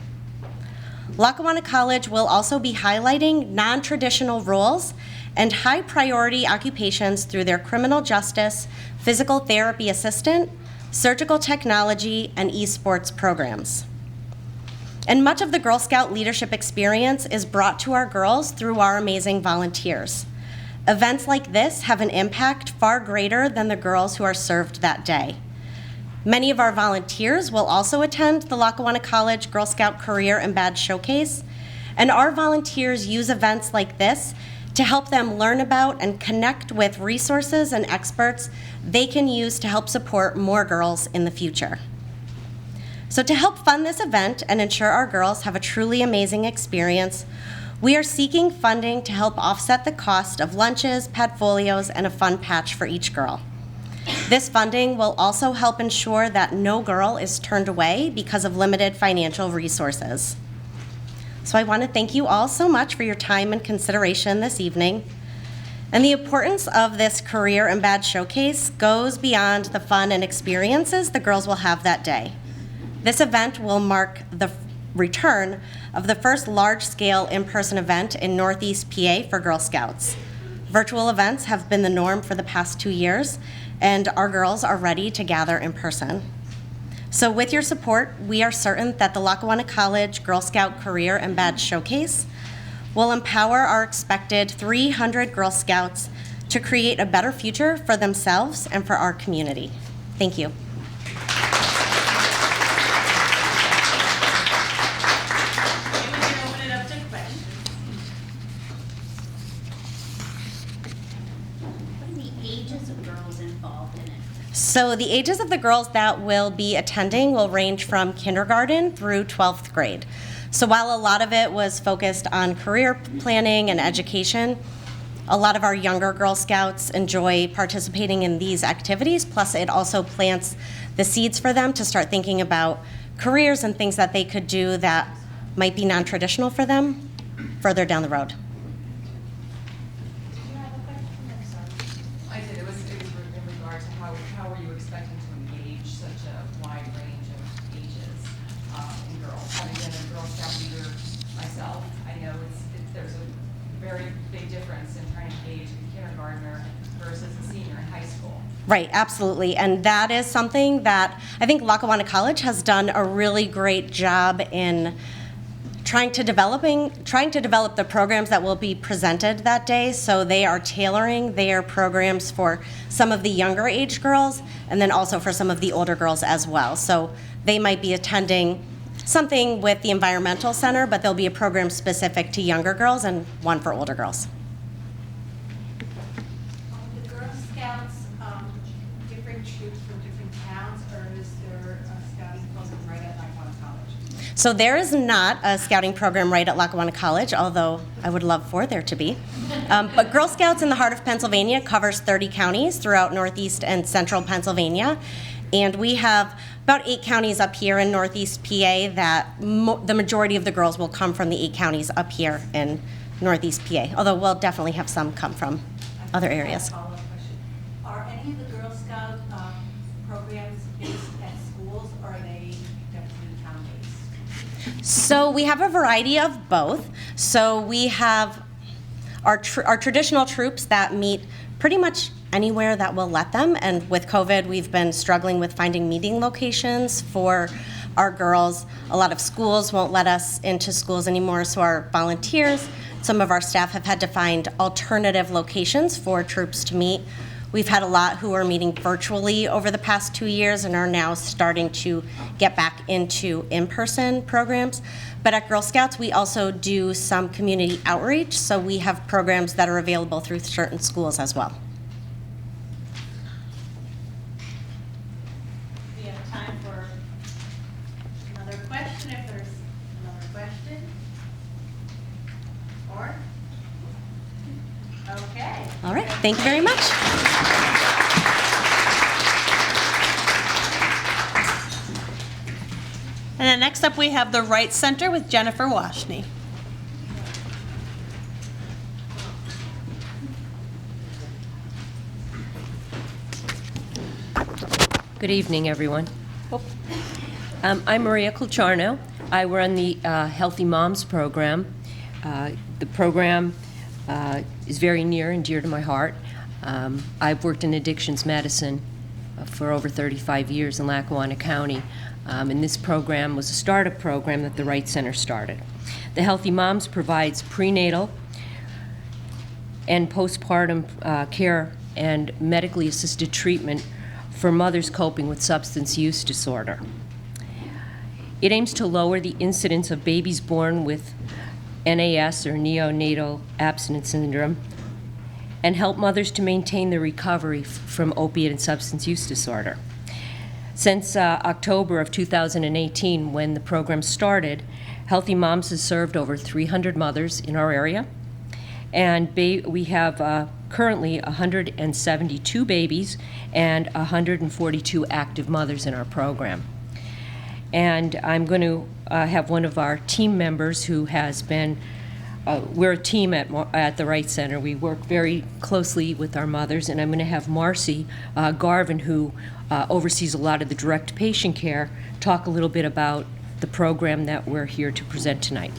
Lackawanna College will also be highlighting non-traditional roles and high-priority occupations through their criminal justice, physical therapy assistant, surgical technology, and esports programs. And much of the Girl Scout leadership experience is brought to our girls through our amazing volunteers. Events like this have an impact far greater than the girls who are served that day. Many of our volunteers will also attend the Lackawanna College Girl Scout Career and Badge Showcase, and our volunteers use events like this to help them learn about and connect with resources and experts they can use to help support more girls in the future. So to help fund this event and ensure our girls have a truly amazing experience, we are seeking funding to help offset the cost of lunches, padfolios, and a fun patch for each girl. This funding will also help ensure that no girl is turned away because of limited financial resources. So I want to thank you all so much for your time and consideration this evening. And the importance of this Career and Badge Showcase goes beyond the fun and experiences the girls will have that day. This event will mark the return of the first large-scale in-person event in Northeast PA for Girl Scouts. Virtual events have been the norm for the past 2 years, and our girls are ready to gather in person. So with your support, we are certain that the Lackawanna College Girl Scout Career and Badge Showcase will empower our expected 300 Girl Scouts to create a better future for themselves and for our community. Thank you. So the ages of the girls that will be attending will range from kindergarten through 12th grade. So while a lot of it was focused on career planning and education, a lot of our younger Girl Scouts enjoy participating in these activities, plus it also plants the seeds for them to start thinking about careers and things that they could do that might be non-traditional for them further down the road. I did. It was in regard to how are you expecting to engage such a wide range of ages in girls? Having been a Girl Scout leader myself, I know there's a very big difference in trying to engage a kindergartner versus a senior in high school. Right, absolutely. And that is something that I think Lackawanna College has done a really great job in trying to develop the programs that will be presented that day. So they are tailoring their programs for some of the younger age girls and then also for some of the older girls as well. So they might be attending something with the Environmental Center, but there'll be a program specific to younger girls and one for older girls. The Girl Scouts, different troops from different towns, or is there a scouting program right at Lackawanna College? So there is not a scouting program right at Lackawanna College, although I would love for there to be. But Girl Scouts in the heart of Pennsylvania covers 30 counties throughout northeast and central Pennsylvania. And we have about 8 counties up here in northeast PA that the majority of the girls will come from the 8 counties up here in northeast PA, although we'll definitely have some come from other areas. Are any of the Girl Scout programs based at schools, or are they definitely town-based? So we have a variety of both. So we have our traditional troops that meet pretty much anywhere that will let them, and with COVID we've been struggling with finding meeting locations for our girls. A lot of schools won't let us into schools anymore, so our volunteers, some of our staff have had to find alternative locations for troops to meet. We've had a lot who are meeting virtually over the past 2 years and are now starting to get back into in-person programs. But at Girl Scouts, we also do some community outreach, so we have programs that are available through certain schools as well. We have time for another question, if there's another question. Or? Okay. All right, thank you very much. And then next up, we have the Wright Center with Jennifer Washney. Good evening, everyone. I'm Maria Colcharno. I run the Healthy Moms program. The program is very near and dear to my heart. I've worked in addictions medicine for over 35 years in Lackawanna County. And this program was a startup program that the Wright Center started. The Healthy Moms provides prenatal and postpartum care and medically assisted treatment for mothers coping with substance use disorder. It aims to lower the incidence of babies born with NAS, or neonatal abstinence syndrome, and help mothers to maintain their recovery from opiate and substance use disorder. Since October of 2018, when the program started, Healthy Moms has served over 300 mothers in our area, and we have currently 172 babies and 142 active mothers in our program. And I'm going to have one of our team members who has been, we're a team at the Wright Center. We work very closely with our mothers, and I'm going to have Marcy Garvin, who oversees a lot of the direct patient care, talk a little bit about the program that we're here to present tonight.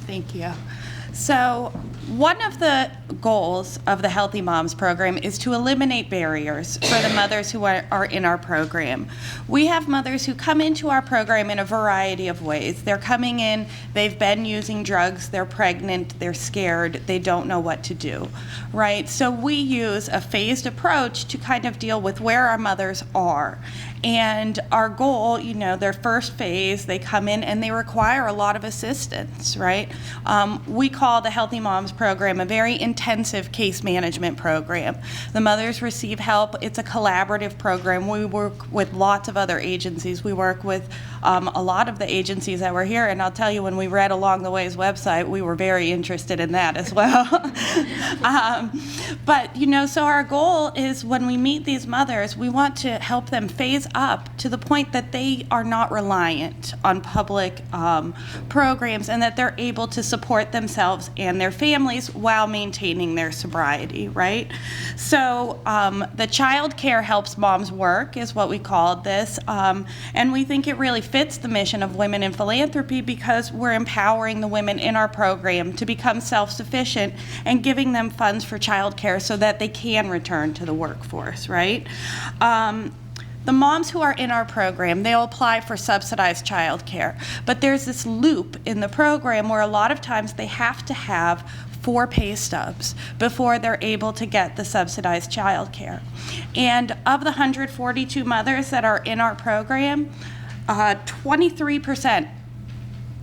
Thank you. So one of the goals of the Healthy Moms program is to eliminate barriers for the mothers who are in our program. We have mothers who come into our program in a variety of ways. They're coming in, they've been using drugs, they're pregnant, they're scared, they don't know what to do, right? So we use a phased approach to kind of deal with where our mothers are. And our goal, their first phase, they come in and they require a lot of assistance, right? We call the Healthy Moms program a very intensive case management program. The mothers receive help. It's a collaborative program. We work with lots of other agencies. We work with a lot of the agencies that were here, and I'll tell you, when we read Along the Way's website, we were very interested in that as well. But, so our goal is when we meet these mothers, we want to help them phase up to the point that they are not reliant on public programs and that they're able to support themselves and their families while maintaining their sobriety, right? So the Child Care Helps Moms Work is what we called this, and we think it really fits the mission of Women in Philanthropy because we're empowering the women in our program to become self-sufficient and giving them funds for child care so that they can return to the workforce, right? The moms who are in our program, they'll apply for subsidized child care, but there's this loop in the program where a lot of times they have to have 4 pay stubs before they're able to get the subsidized child care. And of the 142 mothers that are in our program, 23%,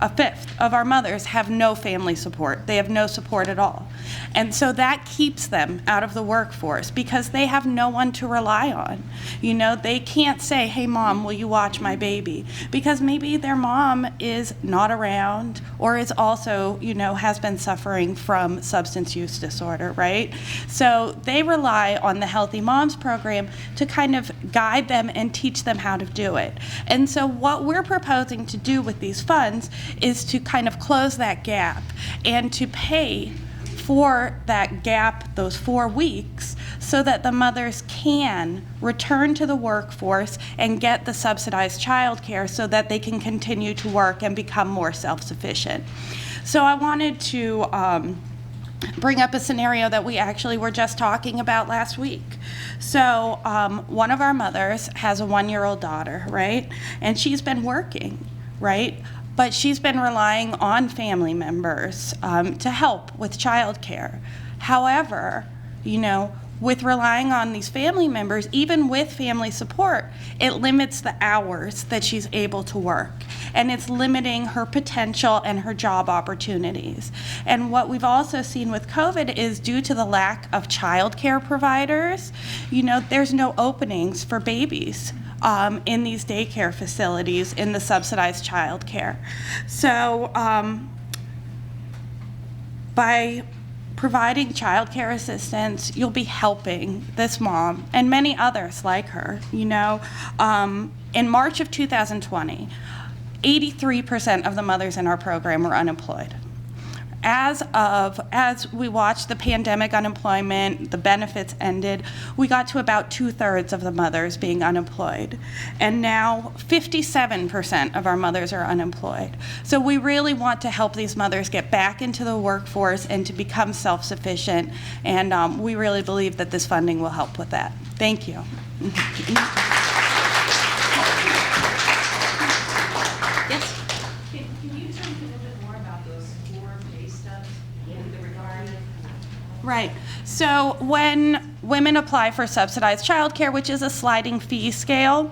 a fifth of our mothers have no family support. They have no support at all. And so that keeps them out of the workforce because they have no one to rely on. They can't say, hey mom, will you watch my baby? Because maybe their mom is not around or is also, has been suffering from substance use disorder, right? So they rely on the Healthy Moms program to kind of guide them and teach them how to do it. And so what we're proposing to do with these funds is to kind of close that gap and to pay for that gap, those 4 weeks, so that the mothers can return to the workforce and get the subsidized child care so that they can continue to work and become more self-sufficient. So I wanted to bring up a scenario that we actually were just talking about last week. So one of our mothers has a 1-year-old daughter, right? And she's been working, right? But she's been relying on family members to help with childcare. However, with relying on these family members, even with family support, it limits the hours that she's able to work. And it's limiting her potential and her job opportunities. And what we've also seen with COVID is due to the lack of childcare providers, there's no openings for babies in these daycare facilities in the subsidized child care. So by providing child care assistance, you'll be helping this mom and many others like her. In March of 2020, 83% of the mothers in our program were unemployed. As we watched the pandemic unemployment, the benefits ended, we got to about 2/3 of the mothers being unemployed. And now 57% of our mothers are unemployed. So we really want to help these mothers get back into the workforce and to become self-sufficient. And we really believe that this funding will help with that. Thank you. Right. So when women apply for subsidized childcare, which is a sliding fee scale,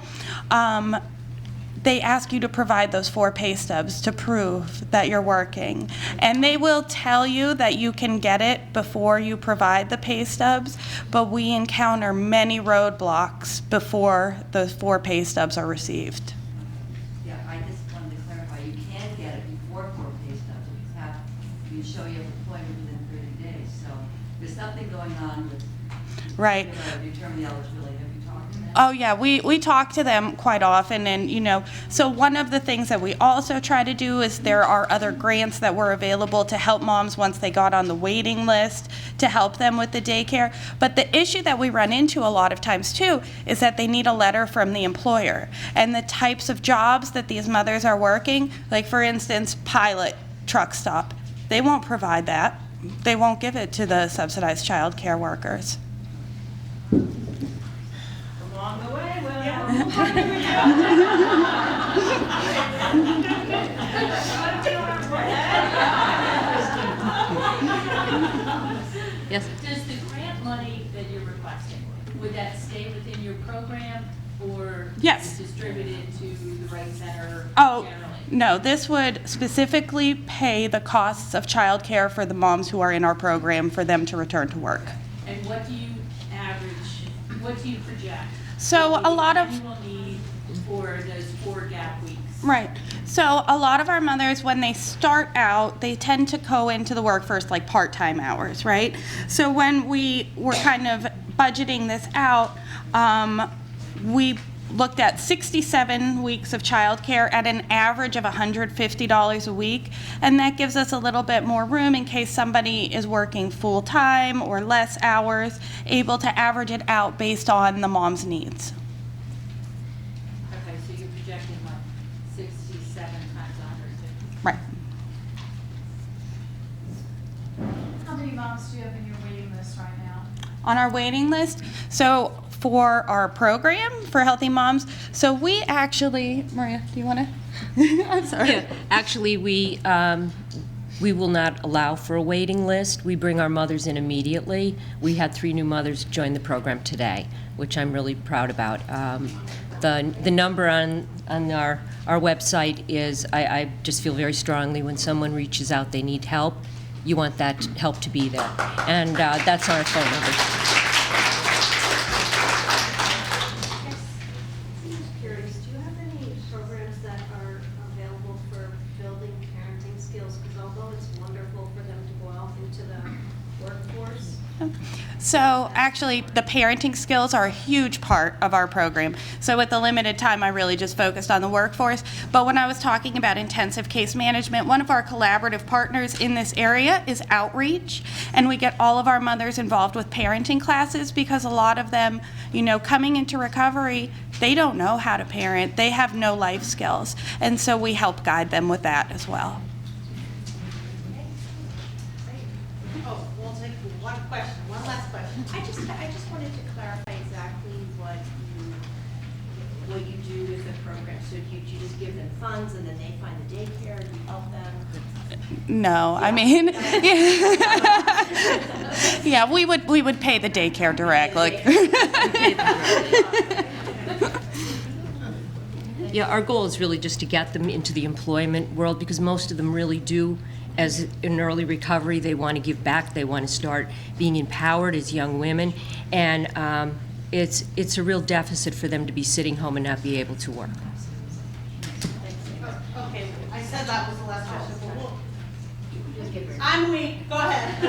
they ask you to provide those 4 pay stubs to prove that you're working. And they will tell you that you can get it before you provide the pay stubs, but we encounter many roadblocks before those 4 pay stubs are received. Yeah, I just wanted to clarify, you can get it before 4 pay stubs. You show you have employment within 30 days. So there's something going on with right. Determine the eligibility. Have you talked to them? Oh yeah, we talk to them quite often, and so one of the things that we also try to do is there are other grants that were available to help moms once they got on the waiting list to help them with the daycare. But the issue that we run into a lot of times too is that they need a letter from the employer, and the types of jobs that these mothers are working, like for instance, pilot, truck stop, they won't provide that. They won't give it to the subsidized child care workers. Along the way, Yes. Does the grant money that you're requesting, would that stay within your program, Or yes, distributed to the right center generally? No, this would specifically pay the costs of childcare for the moms who are in our program for them to return to work. And what do you average, what do you project? So a lot of annual need for those 4 gap weeks. Right. So a lot of our mothers, when they start out, they tend to go into the workforce like part-time hours, right? So when we were kind of budgeting this out, we looked at 67 weeks of childcare at an average of $150 a week, and that gives us a little bit more room in case somebody is working full-time or less hours, able to average it out based on the mom's needs. Okay, so you're projecting what, 67 times 150? Right. How many moms do you have in your waiting list right now? On our waiting list, so for our program for Healthy Moms, so we actually, Maria, do you want to? I'm sorry. Yeah, actually, we will not allow for a waiting list. We bring our mothers in immediately. We had 3 new mothers join the program today, which I'm really proud about. The number on our website is, I just feel very strongly when someone reaches out, they need help, you want that help to be there. And that's our phone number. Curious, do you have any programs that are available for building parenting skills? Because although it's wonderful for them to go out into the workforce, So actually, the parenting skills are a huge part of our program. So with the limited time, I really just focused on the workforce. But when I was talking about intensive case management, one of our collaborative partners in this area is Outreach. And we get all of our mothers involved with parenting classes because a lot of them, you know, coming into recovery, they don't know how to parent. They have no life skills. And so we help guide them with that as well. oh, we'll take one last question. I just wanted to clarify exactly what you do with the program. So do you just give them funds and then they find the daycare, do you help them? No, I mean, yeah, we would pay the daycare directly. Yeah, our goal is really just to get them into the employment world because most of them really do. As in early recovery, they want to give back. They want to start being empowered as young women, and it's a real deficit for them to be sitting home and not be able to work. Okay, I said that was the last question. I'm weak. Go ahead.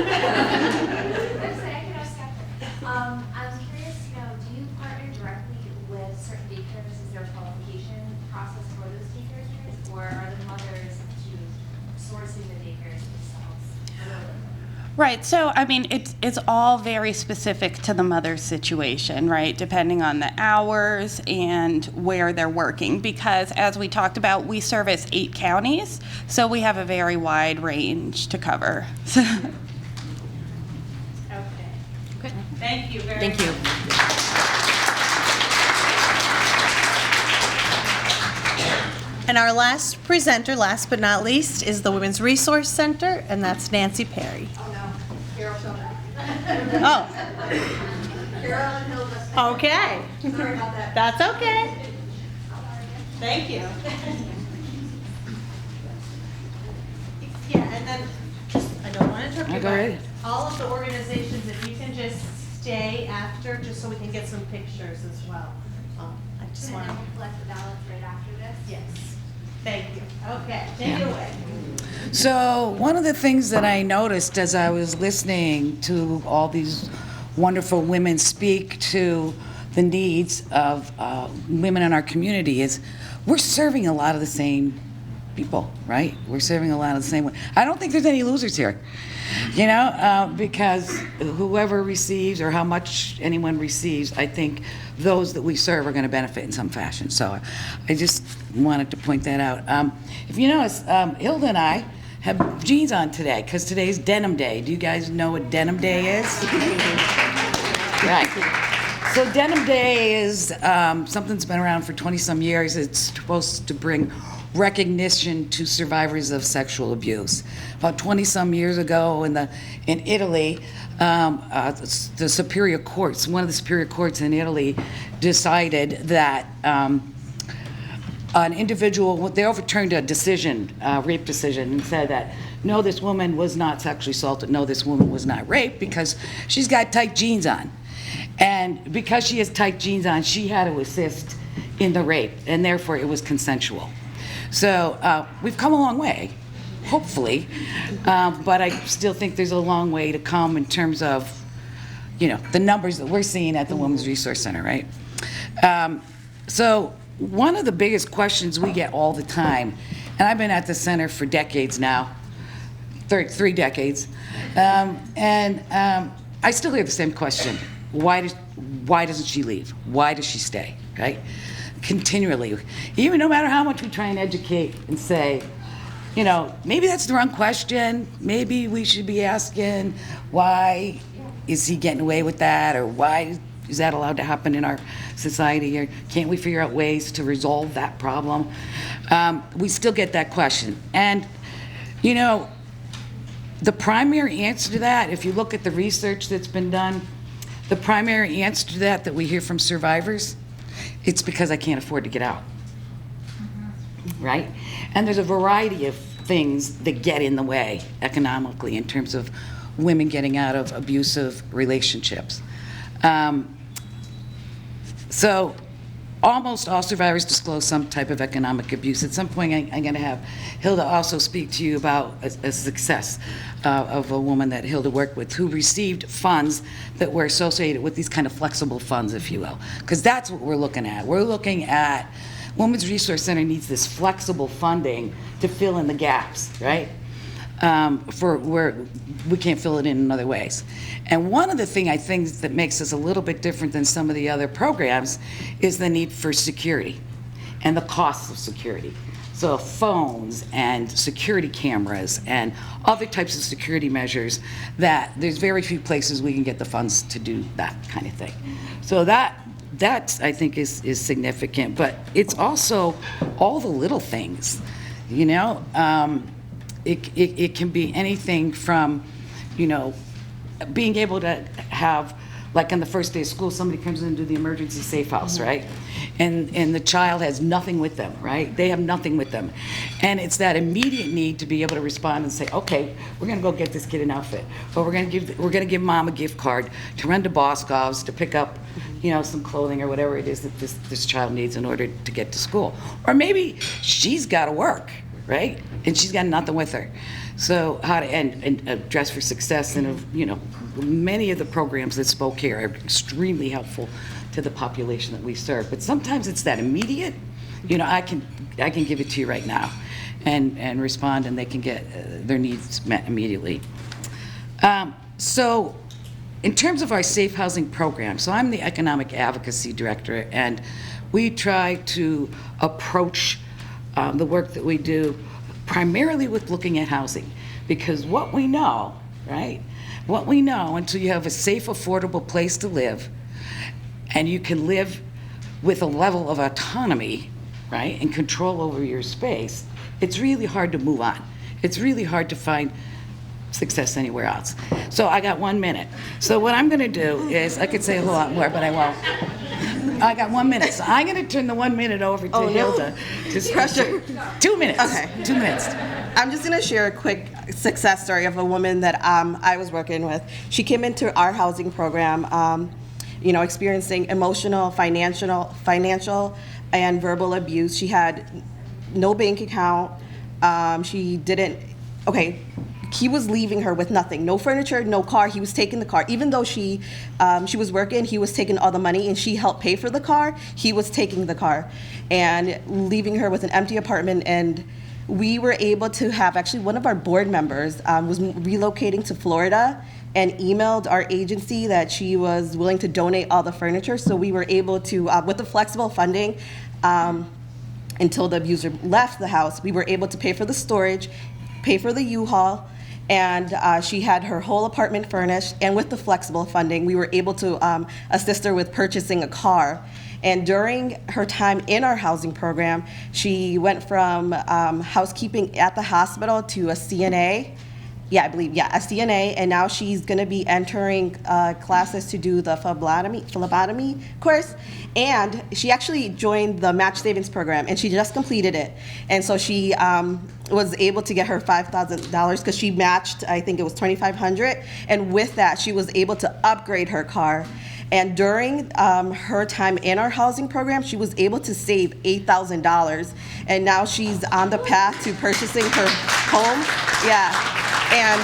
I was curious, do you partner directly with certain daycares? Is there a qualification process for those daycares, or are the mothers sourcing the daycares themselves? Right, so I mean, it's all very specific to the mother's situation, right? Depending on the hours and where they're working. Because as we talked about, we service 8 counties, so we have a very wide range to cover. Okay. Thank you very much. Thank you. And our last presenter, last but not least, is the Women's Resource Center, and that's Nancy Perry. Oh, no. Carol showed up. Oh. Carol and Hilda. Okay. Sorry about that. That's okay. Thank you. Yeah, and then, I don't want to interrupt you, Go ahead. but all of the organizations, if you can just stay after, just so we can get some pictures as well. I just And want then to. we'll collect the ballots right after this? Yes. Thank you. Okay, take it away. So one of the things that I noticed as I was listening to all these wonderful women speak to the needs of women in our community is we're serving a lot of the same people, right? We're serving a lot of the same. I don't think there's any losers here, you know, because whoever receives or how much anyone receives, I think those that we serve are going to benefit in some fashion. So I just wanted to point that out. If you notice, Hilda and I have jeans on today because today's Denim Day. Do you guys know what Denim Day is? Right. So Denim Day is something that's been around for 20-some years. It's supposed to bring recognition to survivors of sexual abuse. About 20-some years ago in Italy, the superior courts, one of the superior courts in Italy decided that an individual, they overturned a decision, rape decision, and said that, no, this woman was not sexually assaulted, no, this woman was not raped because she's got tight jeans on. And because she has tight jeans on, she had to assist in the rape, and therefore it was consensual. So we've come a long way, hopefully, but I still think there's a long way to come in terms of, the numbers that we're seeing at the Women's Resource Center, right? So one of the biggest questions we get all the time, and I've been at the center for decades now, three decades, and I still hear the same question. Why doesn't she leave? Why does she stay, right? Continually. Even no matter how much we try and educate and say, maybe that's the wrong question. Maybe we should be asking, why is he getting away with that? Or why is that allowed to happen in our society? Or can't we figure out ways to resolve that problem? We still get that question. And, the primary answer to that, if you look at the research that's been done, the primary answer to that we hear from survivors, it's because I can't afford to get out, right? And there's a variety of things that get in the way economically in terms of women getting out of abusive relationships. So almost all survivors disclose some type of economic abuse. At some point, I'm going to have Hilda also speak to you about a success of a woman that Hilda worked with who received funds that were associated with these kind of flexible funds, if you will. Because that's what we're looking at. We're looking at Women's Resource Center needs this flexible funding to fill in the gaps, right? For where we can't fill it in other ways. And one of the things I think that makes us a little bit different than some of the other programs is the need for security and the costs of security. So phones and security cameras and other types of security measures that there's very few places we can get the funds to do that kind of thing. So that I think is significant, but it's also all the little things, It can be anything from, being able to have, like on the first day of school, somebody comes in and do the emergency safe house, right? And the child has nothing with them, right? They have nothing with them. And it's that immediate need to be able to respond and say, okay, we're gonna go get this kid an outfit. Or we're gonna give mom a gift card to run to Boscov's to pick up, some clothing or whatever it is that this child needs in order to get to school. Or maybe she's gotta work, right? And she's got nothing with her. So how to and Dress for Success and many of the programs that spoke here are extremely helpful to the population that we serve. But sometimes it's that immediate, I can give it to you right now and respond, and they can get their needs met immediately. So in terms of our safe housing program, so I'm the economic advocacy director, and we try to approach the work that we do primarily with looking at housing, because what we know, right? What we know, until you have a safe, affordable place to live, and you can live with a level of autonomy, right, and control over your space, it's really hard to move on. It's really hard to find success anywhere else. So I got 1 minute. So what I'm gonna do is, I could say a lot more, but I won't. I got 1 minute, so I'm gonna turn the 1 minute over to Hilda. Pressure. 2 minutes. Okay. 2 minutes. I'm just gonna share a quick success story of a woman that I was working with. She came into our housing program, experiencing emotional, financial, and verbal abuse. She had no bank account. He was leaving her with nothing, no furniture, no car. He was taking the car. Even though she was working, he was taking all the money, and she helped pay for the car. He was taking the car and leaving her with an empty apartment. And we were able to have, actually one of our board members was relocating to Florida and emailed our agency that she was willing to donate all the furniture. So we were able to, with the flexible funding, until the abuser left the house, we were able to pay for the storage, pay for the U-Haul, and she had her whole apartment furnished. And with the flexible funding, we were able to assist her with purchasing a car. And during her time in our housing program, she went from housekeeping at the hospital to a CNA. Yeah, I believe, yeah, a CNA, and now she's gonna be entering classes to do the phlebotomy course. And she actually joined the Match Savings Program, and she just completed it. And so she was able to get her $5,000 because she matched, I think it was $2,500. And with that, she was able to upgrade her car. And during her time in our housing program, she was able to save $8,000. And now she's on the path to purchasing her home. Yeah. And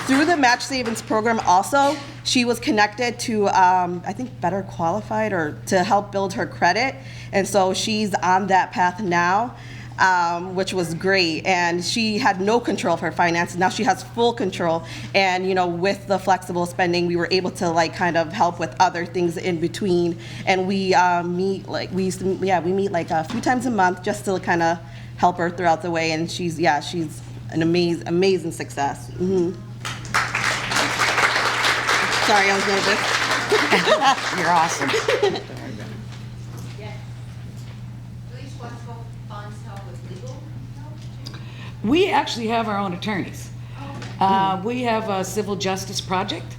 through the Match Savings Program also, she was connected to, I think, Better Qualified, or to help build her credit. And so she's on that path now, which was great. And she had no control of her finances. Now she has full control. And, you know, with the flexible spending, we were able to like kind of help with other things in between. And we meet like, we meet like a few times a month just to kind of help her throughout the way. And she's an amazing success. Sorry, I was nervous. You're awesome. Do these flexible funds help with legal help? We actually have our own attorneys. We have a civil justice project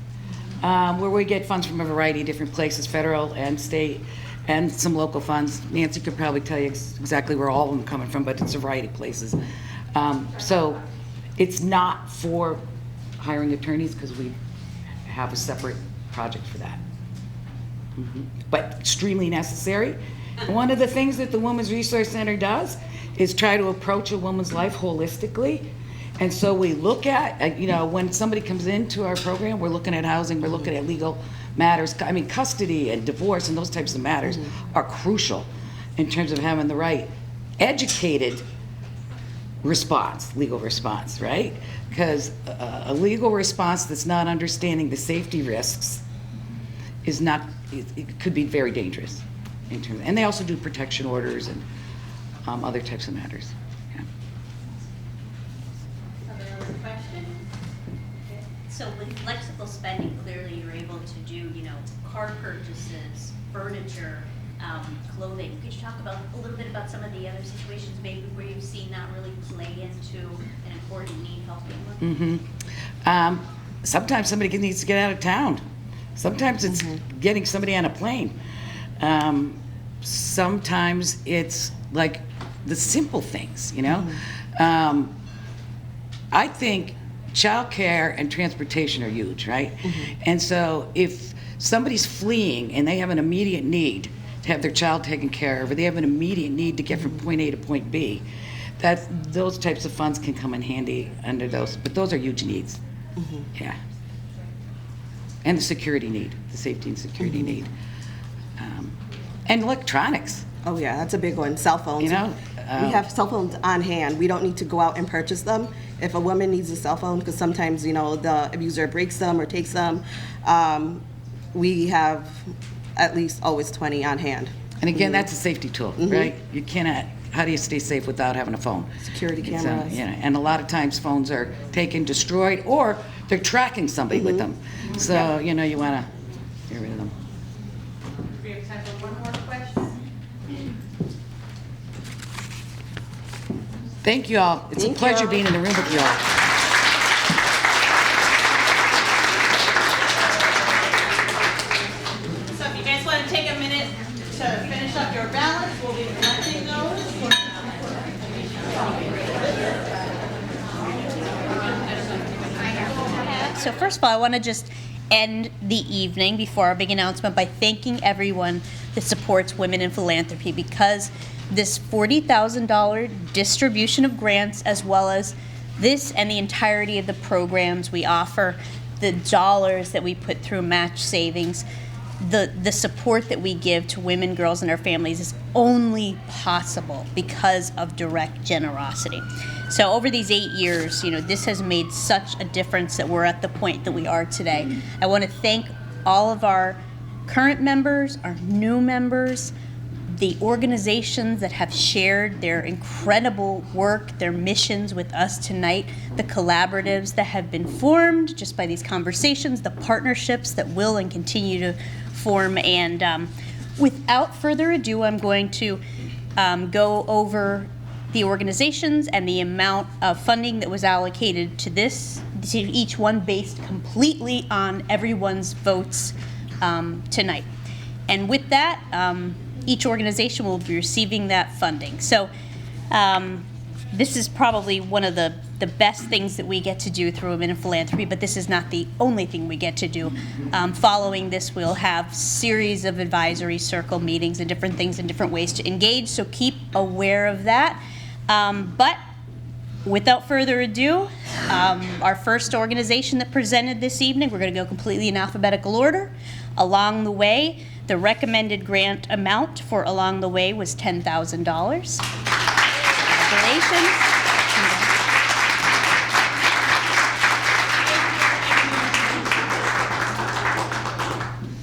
where we get funds from a variety of different places, federal and state, and some local funds. Nancy could probably tell you exactly where all of them are coming from, but it's a variety of places. So it's not for hiring attorneys because we have a separate project for that. But extremely necessary. One of the things that the Women's Resource Center does is try to approach a woman's life holistically. And so we look at, you know, when somebody comes into our program, we're looking at housing, we're looking at legal matters. I mean, custody and divorce and those types of matters are crucial in terms of having the right educated response, legal response, right? Because a legal response that's not understanding the safety risks is not, it could be very dangerous in terms, and they also do protection orders and other types of matters. Yeah. Other questions? So with flexible spending, clearly you're able to do, you know, car purchases, furniture, clothing. Could you talk about a little bit about some of the other situations maybe where you've seen that really play into an important need helping with? Sometimes somebody needs to get out of town. Sometimes it's getting somebody on a plane. Sometimes it's like the simple things, you know? I think childcare and transportation are huge, right? And so if somebody's fleeing and they have an immediate need to have their child taken care of, or they have an immediate need to get from point A to point B, those types of funds can come in handy under those, but those are huge needs. Yeah. And the security need, the safety and security need. And electronics. Oh yeah, that's a big one. Cell phones. You know, we have cell phones on hand. We don't need to go out and purchase them. If a woman needs a cell phone, because sometimes, you know, the abuser breaks them or takes them, we have at least always 20 on hand. And again, that's a safety tool, right? You cannot, how do you stay safe without having a phone? Security cameras. Yeah, and a lot of times phones are taken, destroyed, or they're tracking somebody with them. So, you know, you want to get rid of them. We have time for one more question. Thank you all. It's a pleasure being in the room with you all. So if you guys want to take a minute to finish up your balance, we'll be collecting those. So first of all, I want to just end the evening before our big announcement by thanking everyone that supports women in philanthropy, because this $40,000 distribution of grants, as well as this and the entirety of the programs we offer, the dollars that we put through match savings, the support that we give to women, girls, and their families is only possible because of direct generosity. So over these 8 years, you know, this has made such a difference that we're at the point that we are today. I want to thank all of our current members, our new members, the organizations that have shared their incredible work, their missions with us tonight, the collaboratives that have been formed just by these conversations, the partnerships that will and continue to form, and Without further ado, I'm going to go over the organizations and the amount of funding that was allocated to each one based completely on everyone's votes tonight. And with that, each organization will be receiving that funding. So this is probably one of the best things that we get to do through Women in Philanthropy, but this is not the only thing we get to do. Following this, we'll have series of advisory circle meetings and different things and different ways to engage, so keep aware of that. But without further ado, our first organization that presented this evening, we're going to go completely in alphabetical order. Along the Way, the recommended grant amount for Along the Way was $10,000. Congratulations.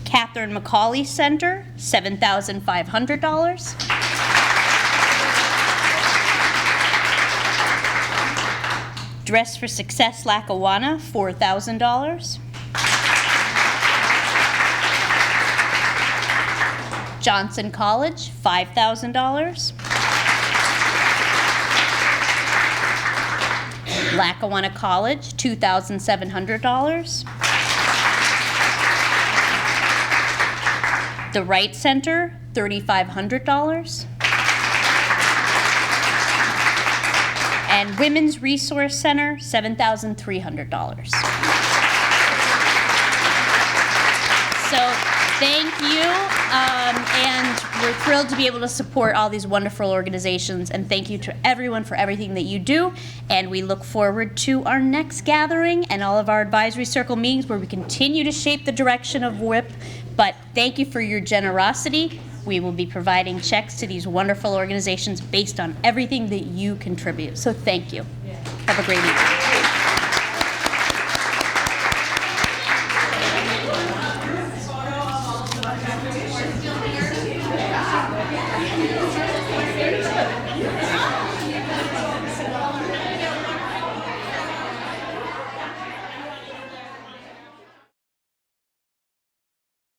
Katherine Mcauley Center, $7,500. Dress for Success Lackawanna, $4,000. Johnson College, $5,000. Lackawanna College, $2,700. The Wright Center, $3,500. And Women's Resource Center, $7,300. So thank you, and we're thrilled to be able to support all these wonderful organizations, and thank you to everyone for everything that you do, and we look forward to our next gathering and all of our advisory circle meetings where we continue to shape the direction of WIP, but thank you for your generosity. We will be providing checks to these wonderful organizations based on everything that you contribute. So thank you. Have a great evening.